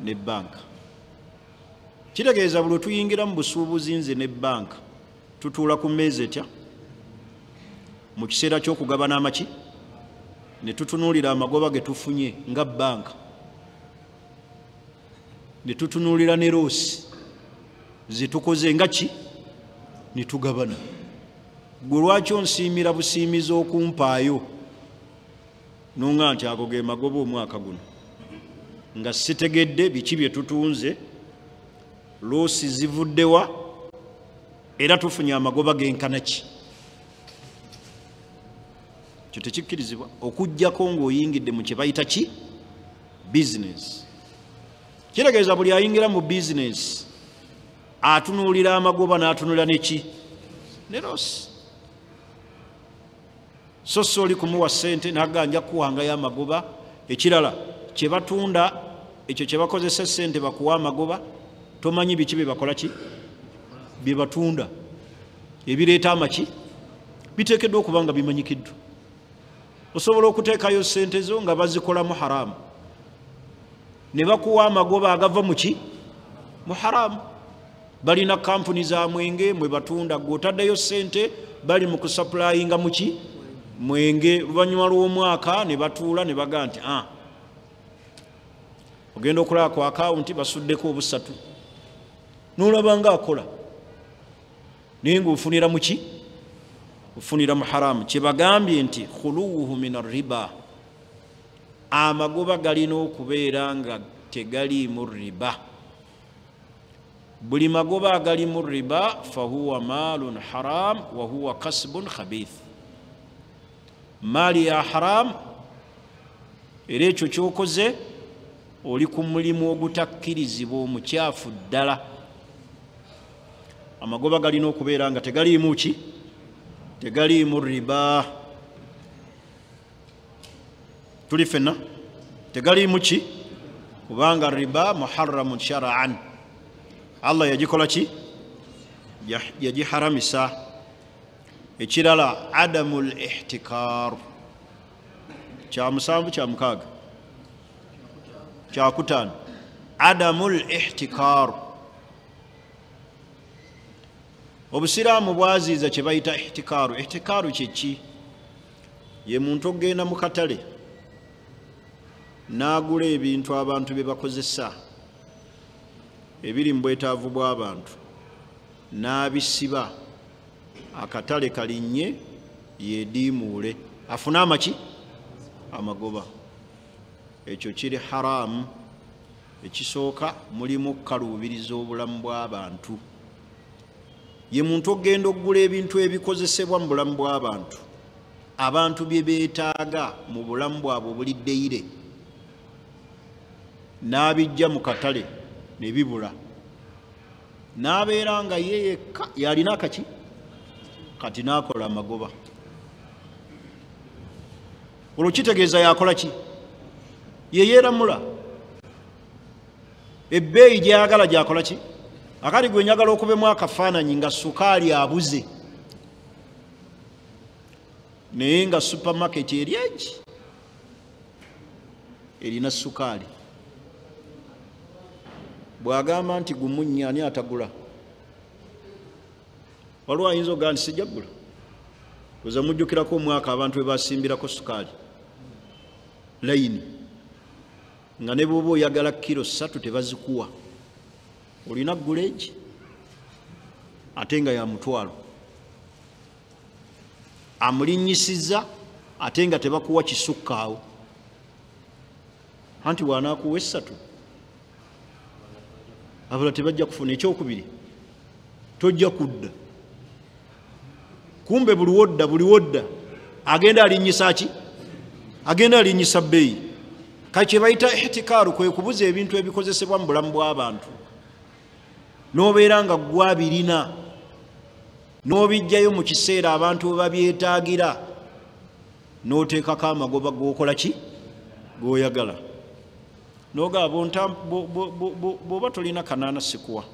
ne banka kitegeeza buli tuyingira mu busuubuzi nze ne banka tutuula ku mmeeza etya mu kiseera ky'okugabana amaki ne tutunuulira amagoba ge tufunye nga banka ne tutunuulira ne loosi zetukoze nga ki ne tugabana gwe lwaki onsiimira busiimizi okumpaayo nonga nti ago ge magoba omwaka guno nga sitegedde biki bye tutunze loosi zivuddewa era tufunye amagoba genkana ki kyo tekikkirizibwa okujjako ng'oyingidde mu kye bayita ki bizinesi kitegeeza buli ayingira mu bizinesi atunuulira amagoba n'atunuulira neki ne loosi so si oli kumuwa ssente n'aganja kuwangayo amagoba ekirala kye batunda ekyo kye bakozesa ssente bakuwa amagoba tomanyi biki bye bakola ki bye batunda ebireeta amaki biteekeddwa okuba nga bimanyikiddwa osobola okuteekayo ssente zo nga bazikolamu haramu ne bakuwa amagoba agava mu ki mu haramu balina kampuni za mwenge mwe batunda gw'otaddeyo ssente bali mu kusapulayinga mu ki mwenge luvannyuma lw'omwaka ne batuula ne baga nti ogenda okulaba ku akawunti basuddeko obusatu n'olaba nga akola naye ng'ofunira mu ki ofunira mu haramu kyebagambye nti khuluwuhu min arriba amagoba galina okubeera nga tegaliimu riba buli magoba agalimu riba fahuwa maalun haram wa huwa kasbun khabith maali ya haram era ekyo kyokoze oli ku mulimu ogutakkirizibwa omukyafu ddala amagoba galina okubeera nga tegaliimu ki tegaliimu riba tuli fenna tegaliimu ki kubanga riba muharramun shar'an Allah yagikola ki yagiharamisa ekirala adamul ihtikar kya musanvu kya mukaaga kya kutaano adamul ihtikar obusiraamu bwaziiza kye bayita ihtikaru ihtikaru kyeki ye muntu ogenda mu katale n'agula ebintu abantu bye bakozesa ebiri mu bwetaavu bw'abantu n'abisiba akatale kalinnye yediimuule afune amaki amagoba ekyo kiri haramu ekisooka mulimu kukaluubiriza obulamu bw'abantu ye muntu ogenda okugula ebintu ebikozesebwa mu bulamu bw'abantu abantu bye beetaaga mu bulamu bwabwe obuliddeire n'abijja mu katale ne bibula n'abeera nga ye yekka yalina akaki kati n'akola amagoba olwo kitegeeza yakola ki ye yeeramula ebbeeyi gy'ayagala gy'akola ki akali gwe njagala okubemu akafaananyi nga sukaali abuze naye nga supamaketi eri egi erina sukaali bw'agamba nti gumunnya ani atagula waliwo ayinza okugaa nti sijja ggula oza mujjukirako omwaka abantu we basimbirako sukaali layini nga ne bw'oba oyagala kilo 3 tebazikuwa olina ggula egi ate nga ya mutwalo amulinnyisizza ate nga tebakuwa kisukkaawo anti waanaakuwa 3 abala tebajja kufuna ekyokubiri tojja kudda kumbe buli wodda agenda alinnyisa ki agenda alinnyisa bbeeyi kati kye bayita ihtikaaru kwe kubuza ebintu ebikozesebwa mu bulamu bw'abantu n'obeera nga gwabirina n'obijjayo mu kiseera abantu we babyetaagira n'oteekako amagoba g'okola ki g'oyagala n'ogamba bw'oba tolina kanaana sikuwa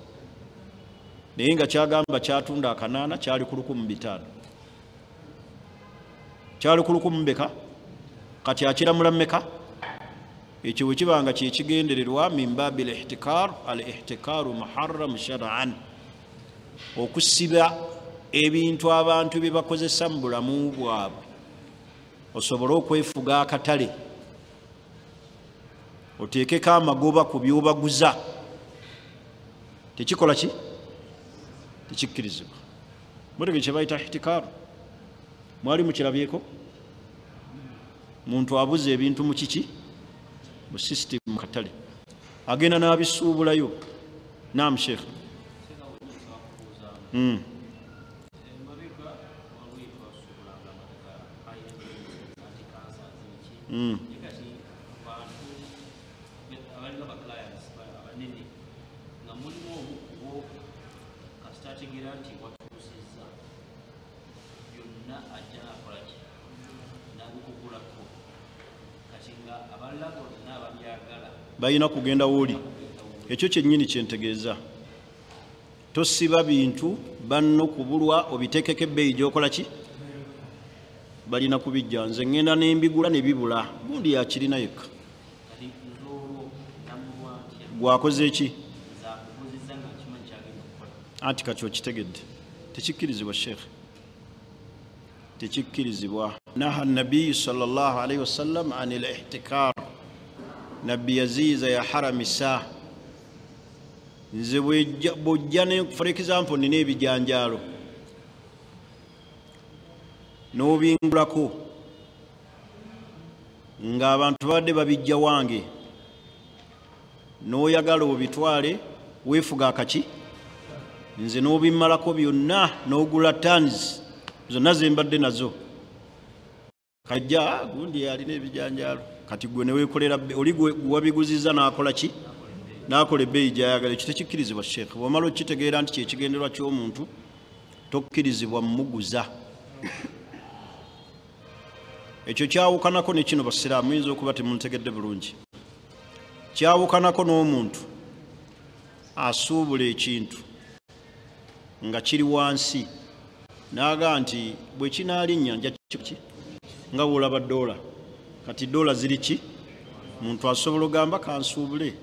naye nga kyagamba kyatunda akanaana kyali ku 1500 kyali ku 1000 kati akiramula mmeka ekyo bwe kiba nga kyekigendererwa min baabi al-ihtikaaru muharram shar'an okusiba ebintu abantu bye bakozesa mu bulamu bwabwe osobole okwefuga akatale oteekeko amagoba ku byobaguza tekikola ki tekikkirizibwa mutege kye bayita ihtikaaru mwali mukirabyeko muntu abuza ebintu mu kiki mu system mu katale agenda n'abisuubulayo naam sheikh balina kugenda woli ekyo kyennyini kyentegeeza tosiba bintu banno kubulwa obiteekeko ebbeeyi gyokola ki balina kubijja nze ngenda nembigula ne bibula gundi yakirina yekka gwakoze eki anti kati okitegedde tekikkirizibwa sheekhe tekikkirizibwa naha nabiyu sallallahu alaihi wasallam an al-ihtikar nabbi yaziza ya haramisa nze bwojja ne for example nina ebijanjaalo n'obingulako ng'abantu badde babijja wange n'oyagala obitwale weefuga akaki nze n'obimmalako byonna n'ogula tons zonna ze mbadde nazo kajja gundi alina ebijanjaalo kati gwe neweekolera oli wabiguziza n'akola ki n'akola ebbeeyi gy'ayagala ekyo tekikkirizibwa sheekhe bw'omala okitegeera nti kyekigenderwa ky'omuntu tokkirizibwa mumuguza ekyo kyawukanako ne kino basiraamu muyinza okuba temuntegedde bulungi kyawukanako n'omuntu asuubula ekintu nga kiri wansi n'aga nti bwe kinaalinnya nja ki nga bw'olaba dola kati dola ziri ki muntu asobola ogamba kansuubule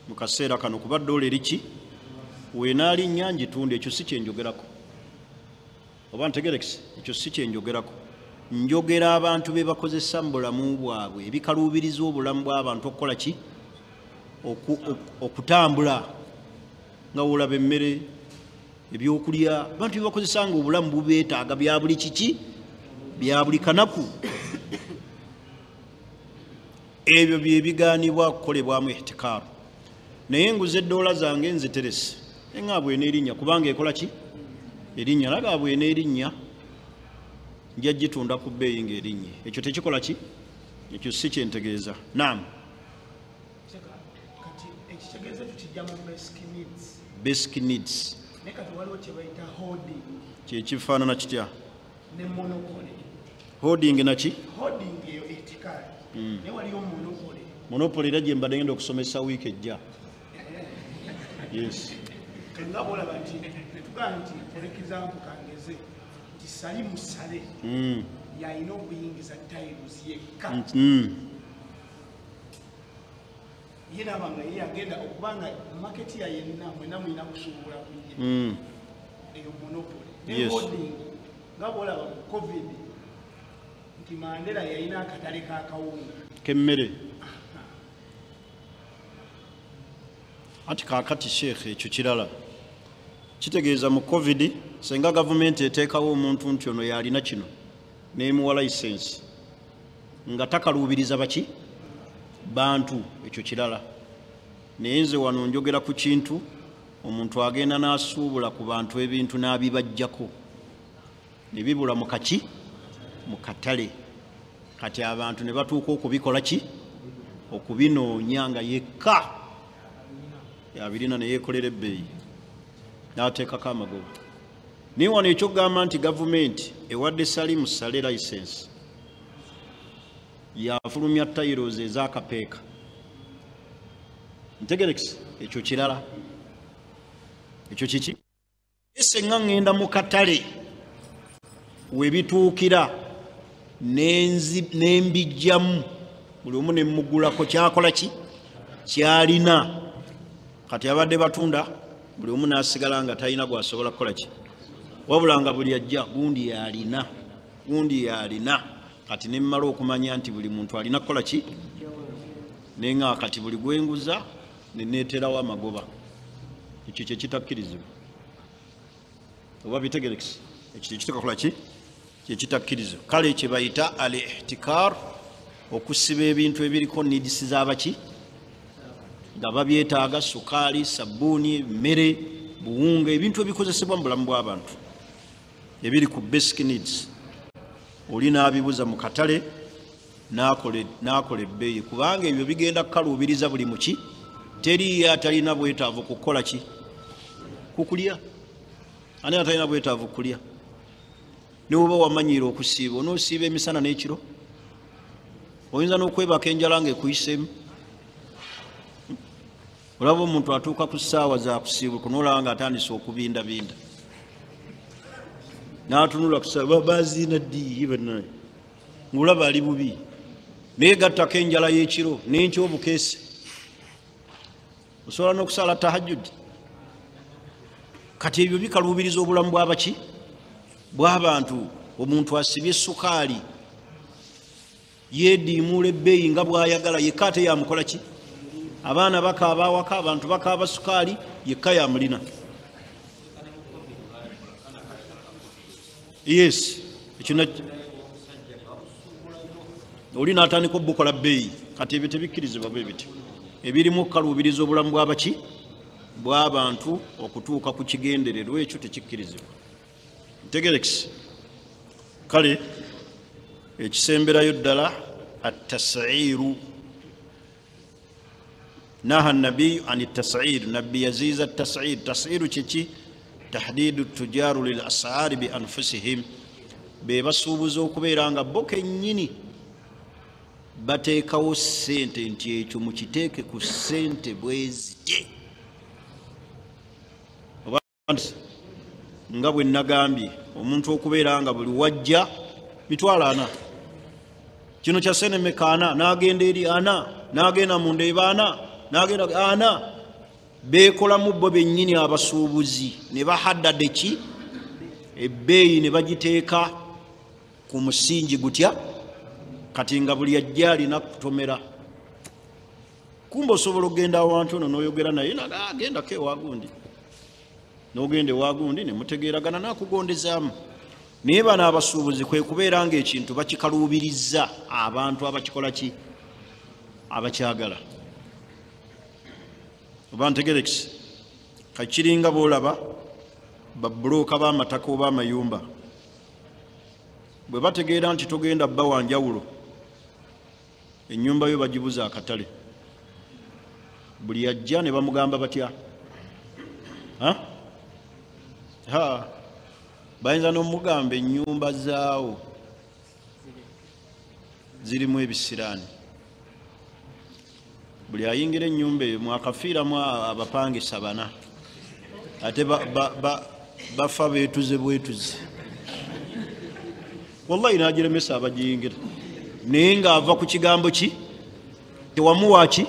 mu kaseera kano kuba dola eri ki weenaalinnya ngitunda ekyo si kyenjogerako oba ntegerekise ekyo si kyenjogerako njogera abantu be bakozesa mu bulamu bwabwe ebikaluubiriza obulamu bw'abantu okukola ki okutambula nga wolaba emmere ebyokulya abantu bye bakozesa nga obulamu bubeetaaga bya buli kiki bya buli kanaku ebyo bye bigaanibwa kukolebwamu ihtikaaru naye nguze eddoola zange nziterese nga bw'eneerinnya kubanga ekola ki erinnya naga bw'eneerinnya nja gitunda ku bbeeyi ng'erinnye ekyo tekikola ki ekyo si kyentegeeza naam basic needs kyekifaanana kitya holding naki monopoli era gye mbadde ngenda okusomesa wiiki ejja yes Salimu Sale yalina okuyingiza tayiruzi yekka ye nabanga ye agenda okubanga maketi ya yenna mwena mwina kusuubula kuye eyo monopoli ne holding nga bwolaba mu covid nti Mandela yalina akatale k'akawunga kemmere anti kaakati sheekhe ekyo kirala kitegeeza mu covid senga gavumenti eteekawo omuntu nti ono yalina kino neemuwa layisensi nga takaluubiriza baki bantu ekyo kirala naye nze wano njogera ku kintu omuntu agenda n'asuubula ku bantu ebintu n'abibajjako ne bibula mu kaki mu katale kati abantu ne batuuka okubikola ki okubinoonya nga yekka yabirina ne yeekolera ebbeeyi n'ateekako amagoba naye wano ekyokugamba nti gavumenti ewadde Salimu Sale license yafulumya tayiroz ezakapeeka ntegerekisi ekyo kirala ekyo kiki ese nga ngenda mu katale webituukira nembijjamu buli omu nemugulako kyakola ki kyalina kati abadde batunda buli omu nasigala nga talina gwasobola kukola ki wabula nga buli ajja gundi yalina kati nemmala okumanya nti buli muntu alina kukola ki nenga kati buli gwenguza neneeterawo amagoba ekyo kyekitakkirizibwa oba bitegerekisi ekyo kitakola ki kyekitakkirizibwa kale kye bayita al ihtikar okusiba ebintu ebiriko nidisi z'abaki nga babyetaaga sukaali sabbuuni emmere buwunga ebintu ebikozesebwa mu bulamu bw'abantu ebiri ku basic needs oli n'abibuza mu katale n'akola ebbeeyi kubanga ebyo bigenda kukaluubiriza buli muki teriyo atalina bwetaavu kukola ki kukulya ani atalina bwetaavu kukulya niwoba wamanyiire okusiiba onoosiiba emisana n'ekiro oyinza n'okwebaka enjala ngaekuyiseemu olaba omuntu atuuka ku ssaawa za kusiibuka noolaba nga atandise okubindabinda n'atunula kusaba baziina ddi banaye ng'olaba ali bubi naye gattako enjala y'ekiro n'enkya obukeese osobola n'okusala tahajjudi kati ebyo bikaluubiriza obulamu bw'abaki bw'abantu omuntu asibye sukaali yeediimuula ebbeeyi nga bw'ayagala yekka ate yamukola ki abaana bakaaba awaka abantu bakaaba sukaali yekka yamulina yes ekyo oli n'atandika obukola bbeeyi kati ebyo tebikkirizibwa bwe biti ebirimu okukaluubiriza obulamu bw'abaki bw'abantu okutuuka ku kigendererwa ekyo tekikkirizibwa ntegerekisi kale ekisemberayo ddala atasiiru naha nabiyu ani tasiiru nabbi yaziiza tasiiru tasiiru kiki tahdiidu tujaaru lil asaari bi anfusihim be basuubuza okubeera nga bo kennyini bateekawo ssente nti ekyo mukiteeke ku ssente bwezite nga bwe nagambye omuntu okubeera nga buli wajja mitwalo 4 kino kya senemeka 4 n'agenda eri 4 n'agenda mu ndeeba 4 n'agenda 4 beekolamu bo bennyini abasuubuzi ne bahaddade ki ebbeeyi ne bagiteeka ku musingi gutya kati nga buli ajja alina kutomera kumba osobola okugenda awantu ono n'oyogera naye agendako ewagundi n'ogenda ewagundi ne mutegeeragana n'akugondezaamu naye bano abasuubuzi kwe kubeera ng'ekintu bakikaluubirizza abantu abakikola ki abakyagala oba ntegerekisi kakiringa boolaba babulooka b'amataka oba amayumba bwe bategeera nti togenda bba wanjawulo ennyumba yo bagibuza akatale buli ajja ne bamugamba batya bayinza n'omugamba ennyumba zaawo zirimu ebisiraani buli ayingira ennyumba eyo mwakafiiramu abapangisa 4 ate bafa beetuze bwetuze wallahi n'agiremesa abagiyingira naye ng'ava ku kigambo ki tewamuwa ki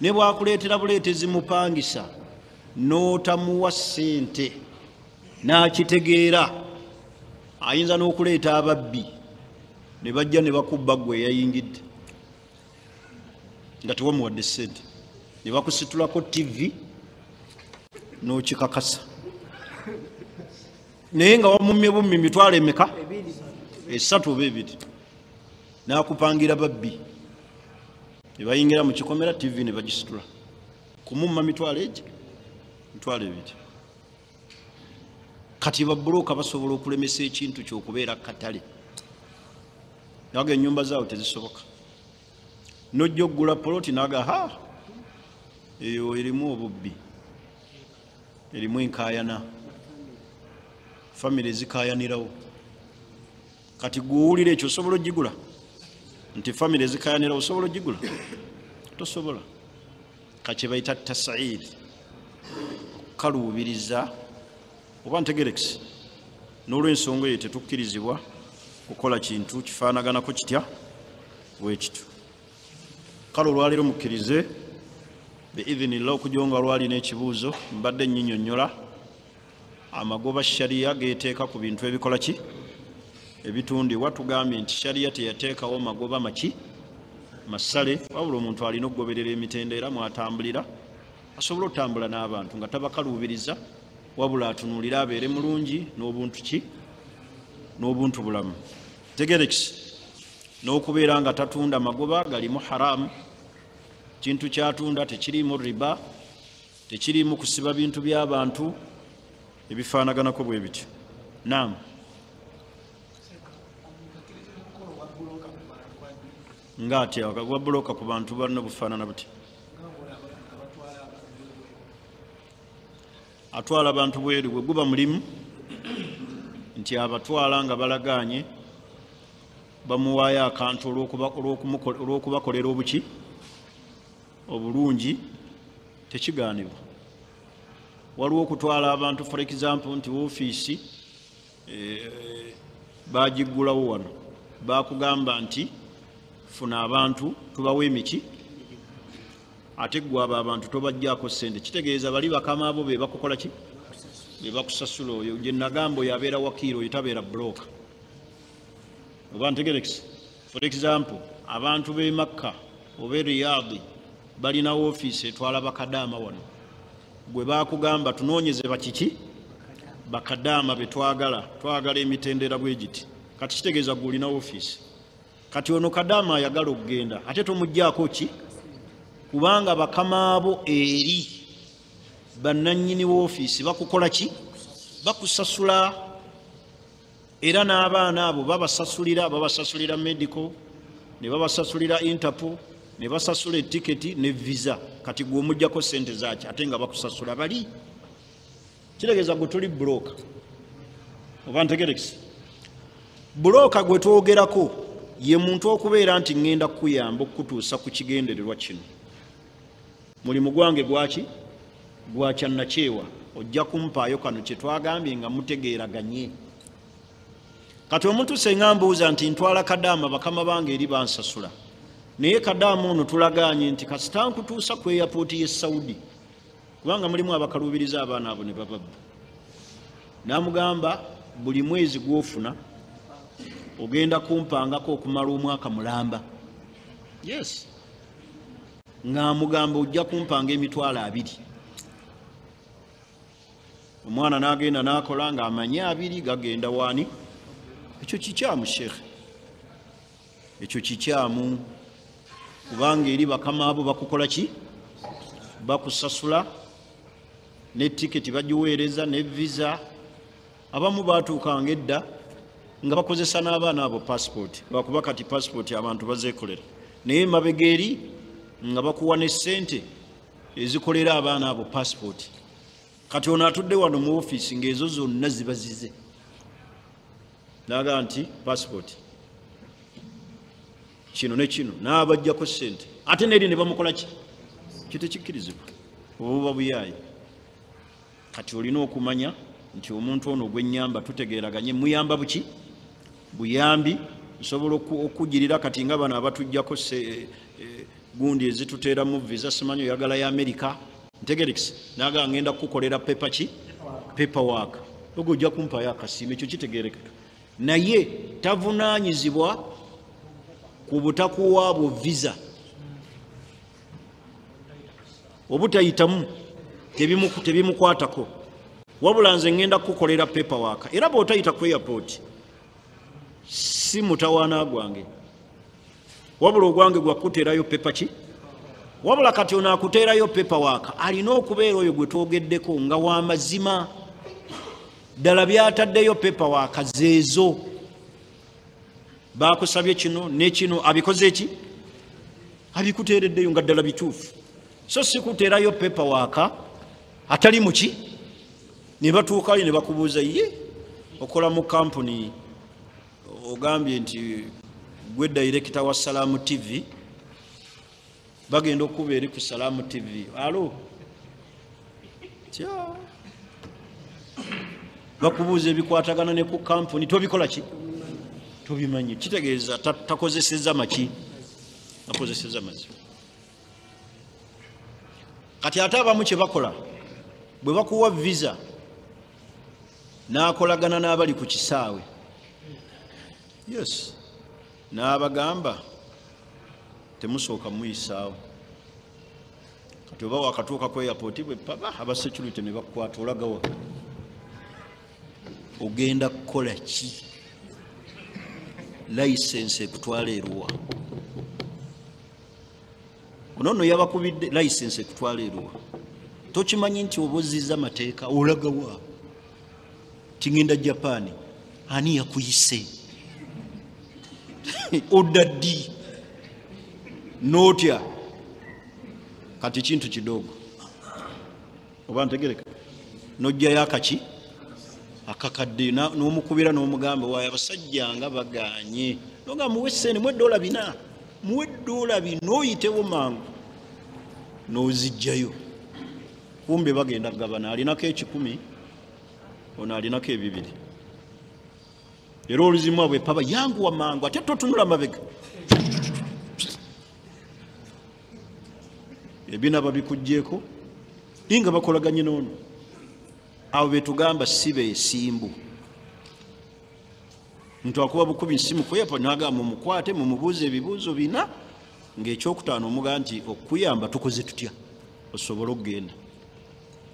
ne bwakuleetera buleetezi mupangisa n'otamuwa ssente n'akitegeera ayinza n'okuleeta ababbi ne bajja ne bakubba gwe eyayingidde nga tewamuwadde ssente ne bakusitulako TV n'okikakasa naye nga wamumye bummi mitwalo emeka 3 oba 2 n'akupangira babbi ne bayingira mu kikomera TV ne bagisitula kumumma mitwalo 2 kati babulooka basobola okulemesa ekintu ky'okubeera katale naga ennyumba zaawo tezisoboka nojja okugula poloti naga eyo erimu obubbi erimu enkaayana family zikayanirawo kati guwulira ekyo osobola ogigula nti family zikayanirawo osobola ogigula tosobola kaki bayita tas'id kaluubiriza oba ntegerekisi n'olw'ensonga eyo tetukkirizibwa kukola kintu kifaanaganako kitya bwekityo kale olwaleero mukkirize biidhinillah okujonga lwali n'ekibuuzo mbadde nnyinnyonnyola amagoba shariya geeteeka ku bintu ebikola ki ebitundibwa tugambye nti shariya teyateekawo magoba maki masale wabula omuntu alina okugoberera emitendera mwatambulira asobola otambula n'abantu nga tabakaluubiriza wabula atunuulira abeere mulungi n'obuntu ki n'obuntu bulamu tegerekisi n'okubeera nga tatunda magoba galimu haramu kintu kyatunda tekirimu riba tekirimu kusiba bintu by'abantu ebifaanaganako bwe bityo naam ng'ati gwa buloka ku bantu balina bufaanana buti atwala abantu bweru bwe guba mulimu nti abatwala nga balagaanye bamuwaayo akantu olw'okubakolera obuki obulungi tekigaanibwa waliwo okutwala abantu for example nti woofiisi bagiggulawo wano bakugamba nti funa abantu tubawe emiki ate gwe abo abantu tobajjaako ssente kitegeeza bali bakama abo be bakukola ki be bakusasula oyo gye nagamba oyo abeera wakiiro oyo tabeera buloka oba ntegerekisi for example abantu b'e Makka oba Riyadh balina woofiisi etwala bakadaama wano gwe bakugamba tunoonyeze bakiki bakadaama be twagala emitendera bwe giti kati kitegeeza gwe olina woofiisi kati ono kadaama ayagala okugenda ate tomugjaako ki kubanga bakama abo eri bannannyini woofiisi bakukola ki bakusasula era n'abaana abo babasasulira medical ne babasasulira interpol ne basasula etiketi ne visa kati gwe omuggyako ssente zaaki ate nga bakusasula bali kitegeeza gwe tuli buloka oba ntegerekisi buloka gwe twogerako ye muntu okubeera nti ŋŋenda kukuyamba okukutuusa ku kigendererwa kino mulimu gwange gwaki gwakyannakyewa ojja kumpaayo kano kye twagambye nga mutegeeraganye kati omuntu senga mbuuza nti ntwala kadaama bakama bange eri bansasula naye kadaama ono tulaganye nti kasita nkutuusa ku airpooti y'e Saudi kubanga mulimu abakaluubiriza abaana abo ne bababba n'amugamba buli mwezi gw'ofuna ogenda kumpangako okumala omwaka mulamba yes ng'amugamba ojja kumpanga emitwalo 2 omwana n'agenda n'akola ng'amanye 2 gagenda waani ekyo kikyamu shekhe ekyo kikyamu kubanga eri bakama abo bakukola ki bakusasula ne tiketi bagiweereza ne visa abamu baatuukanga edda nga bakozesa n'abaana abo passport lwakuba kati passport abantu bazeekolera naye mabega eri nga bakuwa ne ssente ezikolera abaana abo passport kati ono atudde wano mu ofiisi ng'ezo zonna zibazize naga nti passport kino ne kino n'abajjako ssente ate neri ne bamukola ki kitekikkirizibwa obuba buyaayi kati olina okumanya nti omuntu ono gwennyamba tutegeeraganye muyamba buki buyambi nsobola okujirira kati nga bano abatujjako gundi ezituteeramu visa simanyi oyagala ya America ntegerekisi naga ngenda kukolera paper ki paperwork ogwo ojja kumpaayo akasiimo ekyo kitegeerekeka naye tavunaanyizibwa ku butakuwaabwo visa obutayitamu tebimukwatako wabula nze ngenda kukolera paperwork era bw'otayita ku airport si mutawaana gwange wabula ogwange gwakuteerayo paper ki wabula kati ono akuteerayo paperwork alina okubeera oyo gwe twogeddeko nga w'amazima ddala byataddeyo paperwork zeezo bakusabye kino nekino abikoze ki abikuteereddeyo nga ddala bituufu so si kuteerayo paperwork atali muki ne batuukayo ne bakubuuza ye okola mu kampuni ogambye nti gwe director wa Salamu TV bagenda okuba eri ku Salamu TV alo tya bakubuuza ebikwatagana ne ku kampuni tobikola ki tobimanyi kitegeeza takozeseza maki akozeseza mazzi kati ate abamu kye bakola bwe bakuwa visa n'akolagana n'abali ku kisaawe yes n'abagamba temusooka muyisaawo kati oba wakatuuka ku airport bwe papa aba security ne bakukwata olagawa ogenda kukola ki license ekutwala eruwa ono yabakubidde license ekutwala eruwa tokimanyi nti obozizza mateeka olagawa tingenda Japan ani yakuyise odaddi notya kati kintu kidogo oba ntegereka nojjayo akaki akakadde n'omukubira n'omugamba waayo abasajja nga baganye noga muwe ssente muwe $4 muwe $4 oyitewo mangu n'ozijjayo kumbe bagenda gabana alinako 10 ono alinako 2 era oluzimu abwe paba yanguwa mangu ate totunula mabega ebina babikujjeeko ninga bakolaganye n'ono abo betugamba si beesimbu muntu akuba bukubi nsimu kwepa n'agamba mumukwate mumubuuze ebibuuzo bina ng'ekyokutaano omuga nti okuyamba tukoze tutya osobola okugenda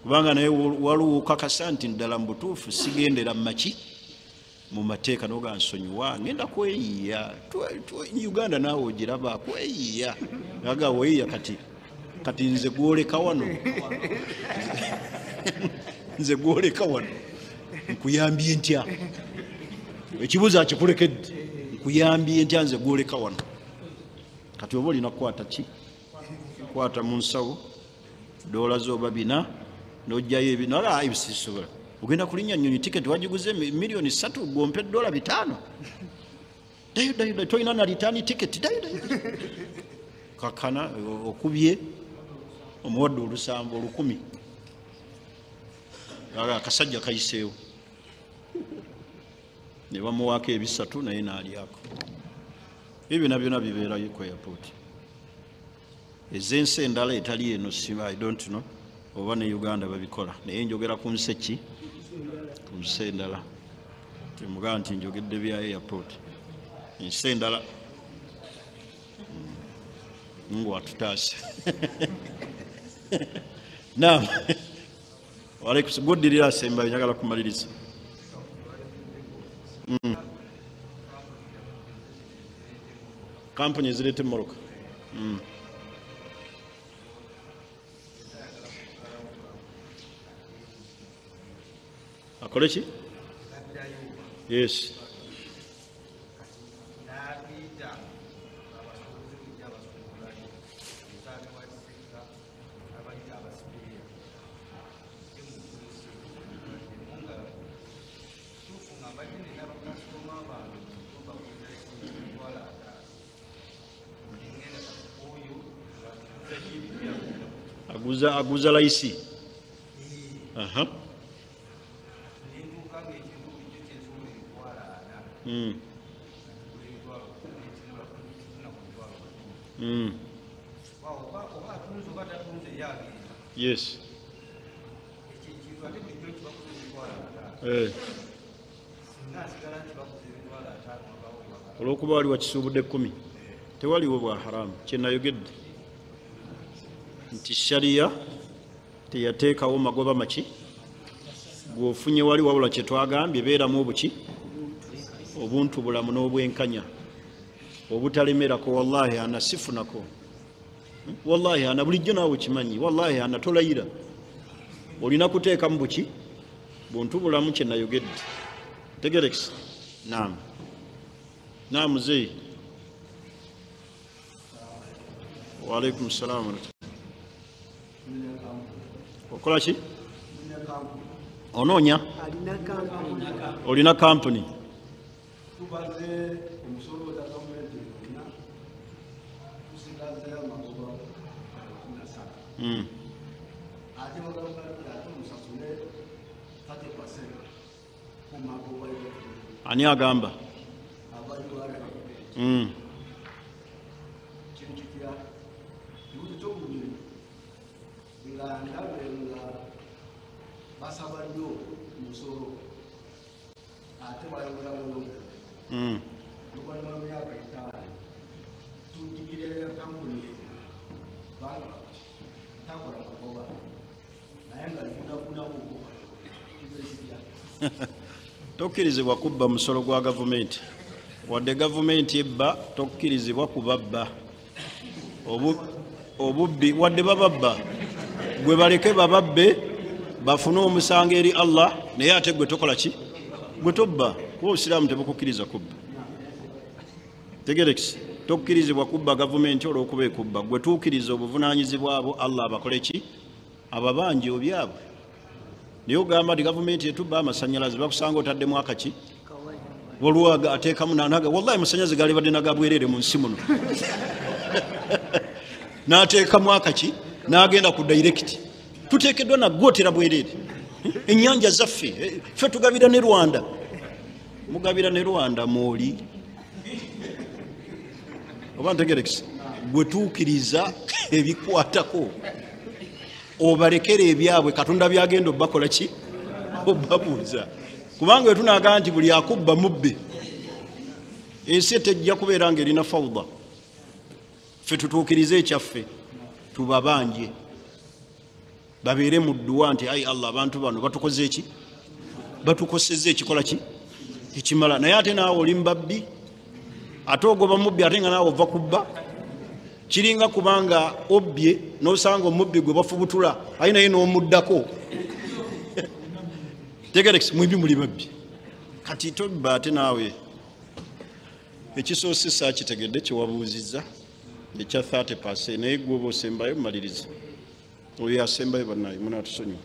kubanga naye waliwo okakasa nti ddala mu butuufu sigendera maki mu mateeka noga nsonyiwa ngenda kweyiya Uganda naawe ogiraba kweyiya aga weyiya kati nze gwoleka wano nze gwoleka wano nkuyambye ntya ekibuuzo akikulekedde nkuyambye ntya nze gwoleka wano kati oba olina kukwata ki kwata mu nsawo $4 oba 4 n'ojjayo ebino ala ebisisobola ogenda kulinnya nnyonyi tiketi wagiguze $3 gwompe $5 dayo tolina na return ticket dayo kakana okubye omuwadde olusambo 10 akasajja kayiseewo ne bamuwaako 3 naye n'alyako ebyo byonna bibeerayo ku airport ez'ensi endala etali eno siba I don't know oba ne Uganda babikola naye njogera ku nsi ki ku nsi endala temugaa nti njogedde bya airport ensi endala Mungu atutaase naam walaikum guddirira semba njagala kumaliriza kampuni ezirete Morocco akole ki yes aguza laisi aha yes olwokuba waliwo kisuubudde 10 tewaliwo bwa haramu kyenayogedde nti sharia teyateekawo magoba maki gwofunye wali wabula kyetwagambye beeramu obuki obuntu bulamu n'obwenkanya obutalemerako wallahi ana sifunako wallahi ana bulijjo naawe kimanyi wallahi ana tolayira olina kuteekamu buki buntu bulamu kyenayogedde tegerekisa naam zeyi waalaikum salaam okola ki onoonya olina kampuni ani agamba tokkirizibwa kubba musolo gwa gavumenti wadde gavumenti ebba tokkirizibwa kubabba obubbi wadde bababba gwe baleke bababbe bafune omusango eri Allah naye ate gwe tokola ki gwe tobba kuba obusiraamu tebukukkiriza kubba tegerekisi tokkirizibwa kubba gavumenti olw'okuba ekubba gwe tuukiriza obuvunaanyizibwa abo Allah abakole ki ababanje obyabwe naye ogamba nti gavumenti etubba amasanyalaze bakusanga otaddemu akaki olwaga ateekamu nanaga wallahi amasanyalaze gali badde nagabwerere mu nsi muno n'ateekamu akaki n'agenda ku direct tuteekeddwa naggootera bwerere ennyanja zaffe ffe tugabira ne Rwanda mugabira ne Rwanda mooli oba ntegerekisi gwe tuukiriza ebikwatako obalekere ebyabwe Katonda byagenda obbakola ki obbabuuza kubanga we tunagamba nti buli akubba mubbe ensi tejja kubeera ng'erina fawda ffe tutuukirize ekyaffe tubabanje babeere mu dduwa nti ayi Allah abantu bano batukoze eki batukosezza ekikola ki ekimala naye ate naawe oli mbabbi ate ogoba mubbi ate nga naawe ova kubba kiringa kubanga obbye n'osanga omubbi gwe bafubutula ayi naye n'omuddako tegerekisi mwibi muli babbi kati tobba ate naawe ekisoose saakitegedde kyewabuuzizza ekya 30% naye gwe oba osembayo mumaliriza oyo asembayo bannaye munaatusonyiwa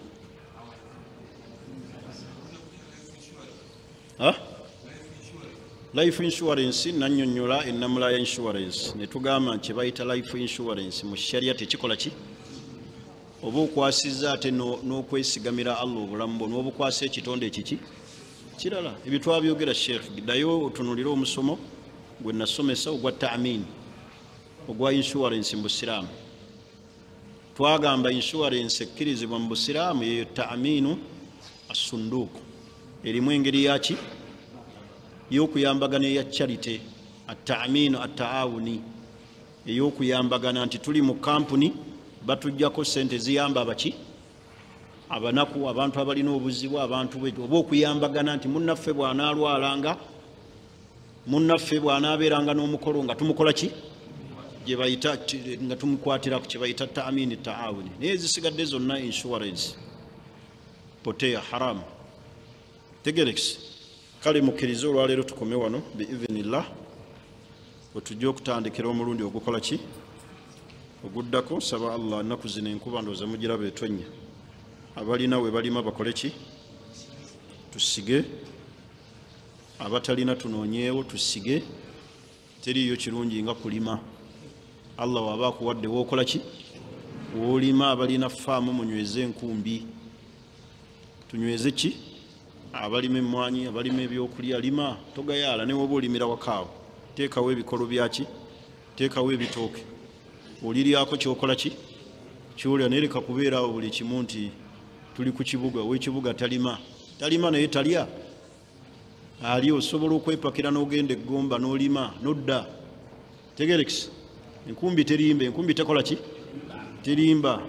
life insurance nannyonnyola ennamula ya insurance ne tugamba nti bayita life insurance mu sharia tekikola ki oba okwasizza ate n'okwesigamira Allah obulamu bwo n'obukwasa ekitonde ekiki kirala ebyo twabyogera sheikh ddayo otunulira omusomo gwe nasomesa ogwa ta'min ogwa insurance mu busiraamu twagamba insurance ekkirizibwa mu busiraamu yeyo ta'minu as-sunduku erimu engeri yaki y'okuyambagana eya charity at-ta'minu at-ta'awuni ey'okuyambagana nti tuli mu kampuni batujjako sente ziyamba abaki abanaku abantu abalina obuzibu abantu betu oba okuyambagana nti munnaffe bw'anaalwalanga munnaffe bw'anaabeeranga n'omukolo nga tumukola ki gye bayita nga tumukwatira ku kye bayita ta'mini ta'awuni naye zisigadde zonna insurance poteya haramu tegerekisi kale mukkirize olwaleero tukome wano biivinillah wetujja okutandikira omulundi ogukola ki oguddako saba Allah ennaku zino enkuba ndooza mugiraba etonnya abalina we balima bakole ki tusige abatalina tunoonyeewo tusige teriiyo kirungi nga kulima Allah waba akuwadde wookola ki woolima abalina faamu munyweze enkumbi tunyweze ki abalima emmwanyi abalima ebyokulya lima togayaala ne woba olimira wakaawo teekawo ebikolo byaki teekawo ebitooke oliryako kyokola ki kyolya naye leka kubeeraawo buli kimu nti tuli ku kibuga ow'ekibuga talima naye talya ali osobola okwepakira n'ogenda eggomba n'olima nodda tegerekisi enkumbi terimba enkumbi tekola ki terimba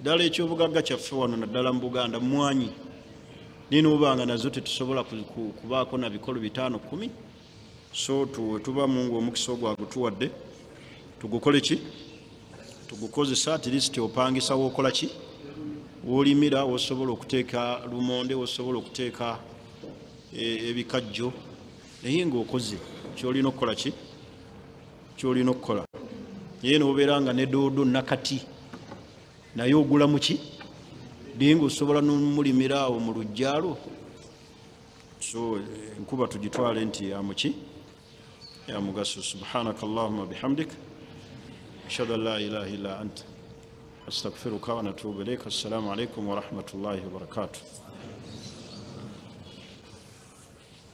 ddala ekyobugagga kyaffe wano naddala mu Buganda mwanyi naye n'obanga nazo tetusobola kubaako na bikolo 5-10 so tuba Mungu omukisa ogwo agutuwadde tugukole ki tugukozesa at least opangisa wookola ki woolimira osobola okuteeka lumonde osobola okuteeka ebikajjo naye ng'okoze kyolina okukola ki kyolina okukola naye n'obeera nga ne doodo nakati naye ogula mu ki dinga osobola n'omulimira awo mu lujjalo so enkuba tugitwale nti yamuki ya mugaso. Subhanaka Allahumma bihamdik ashhadu an la ilaha illa anta astaghfiruka wa atubu ilayk. Assalamu alaykum wa rahmatullahi wa barakatuh.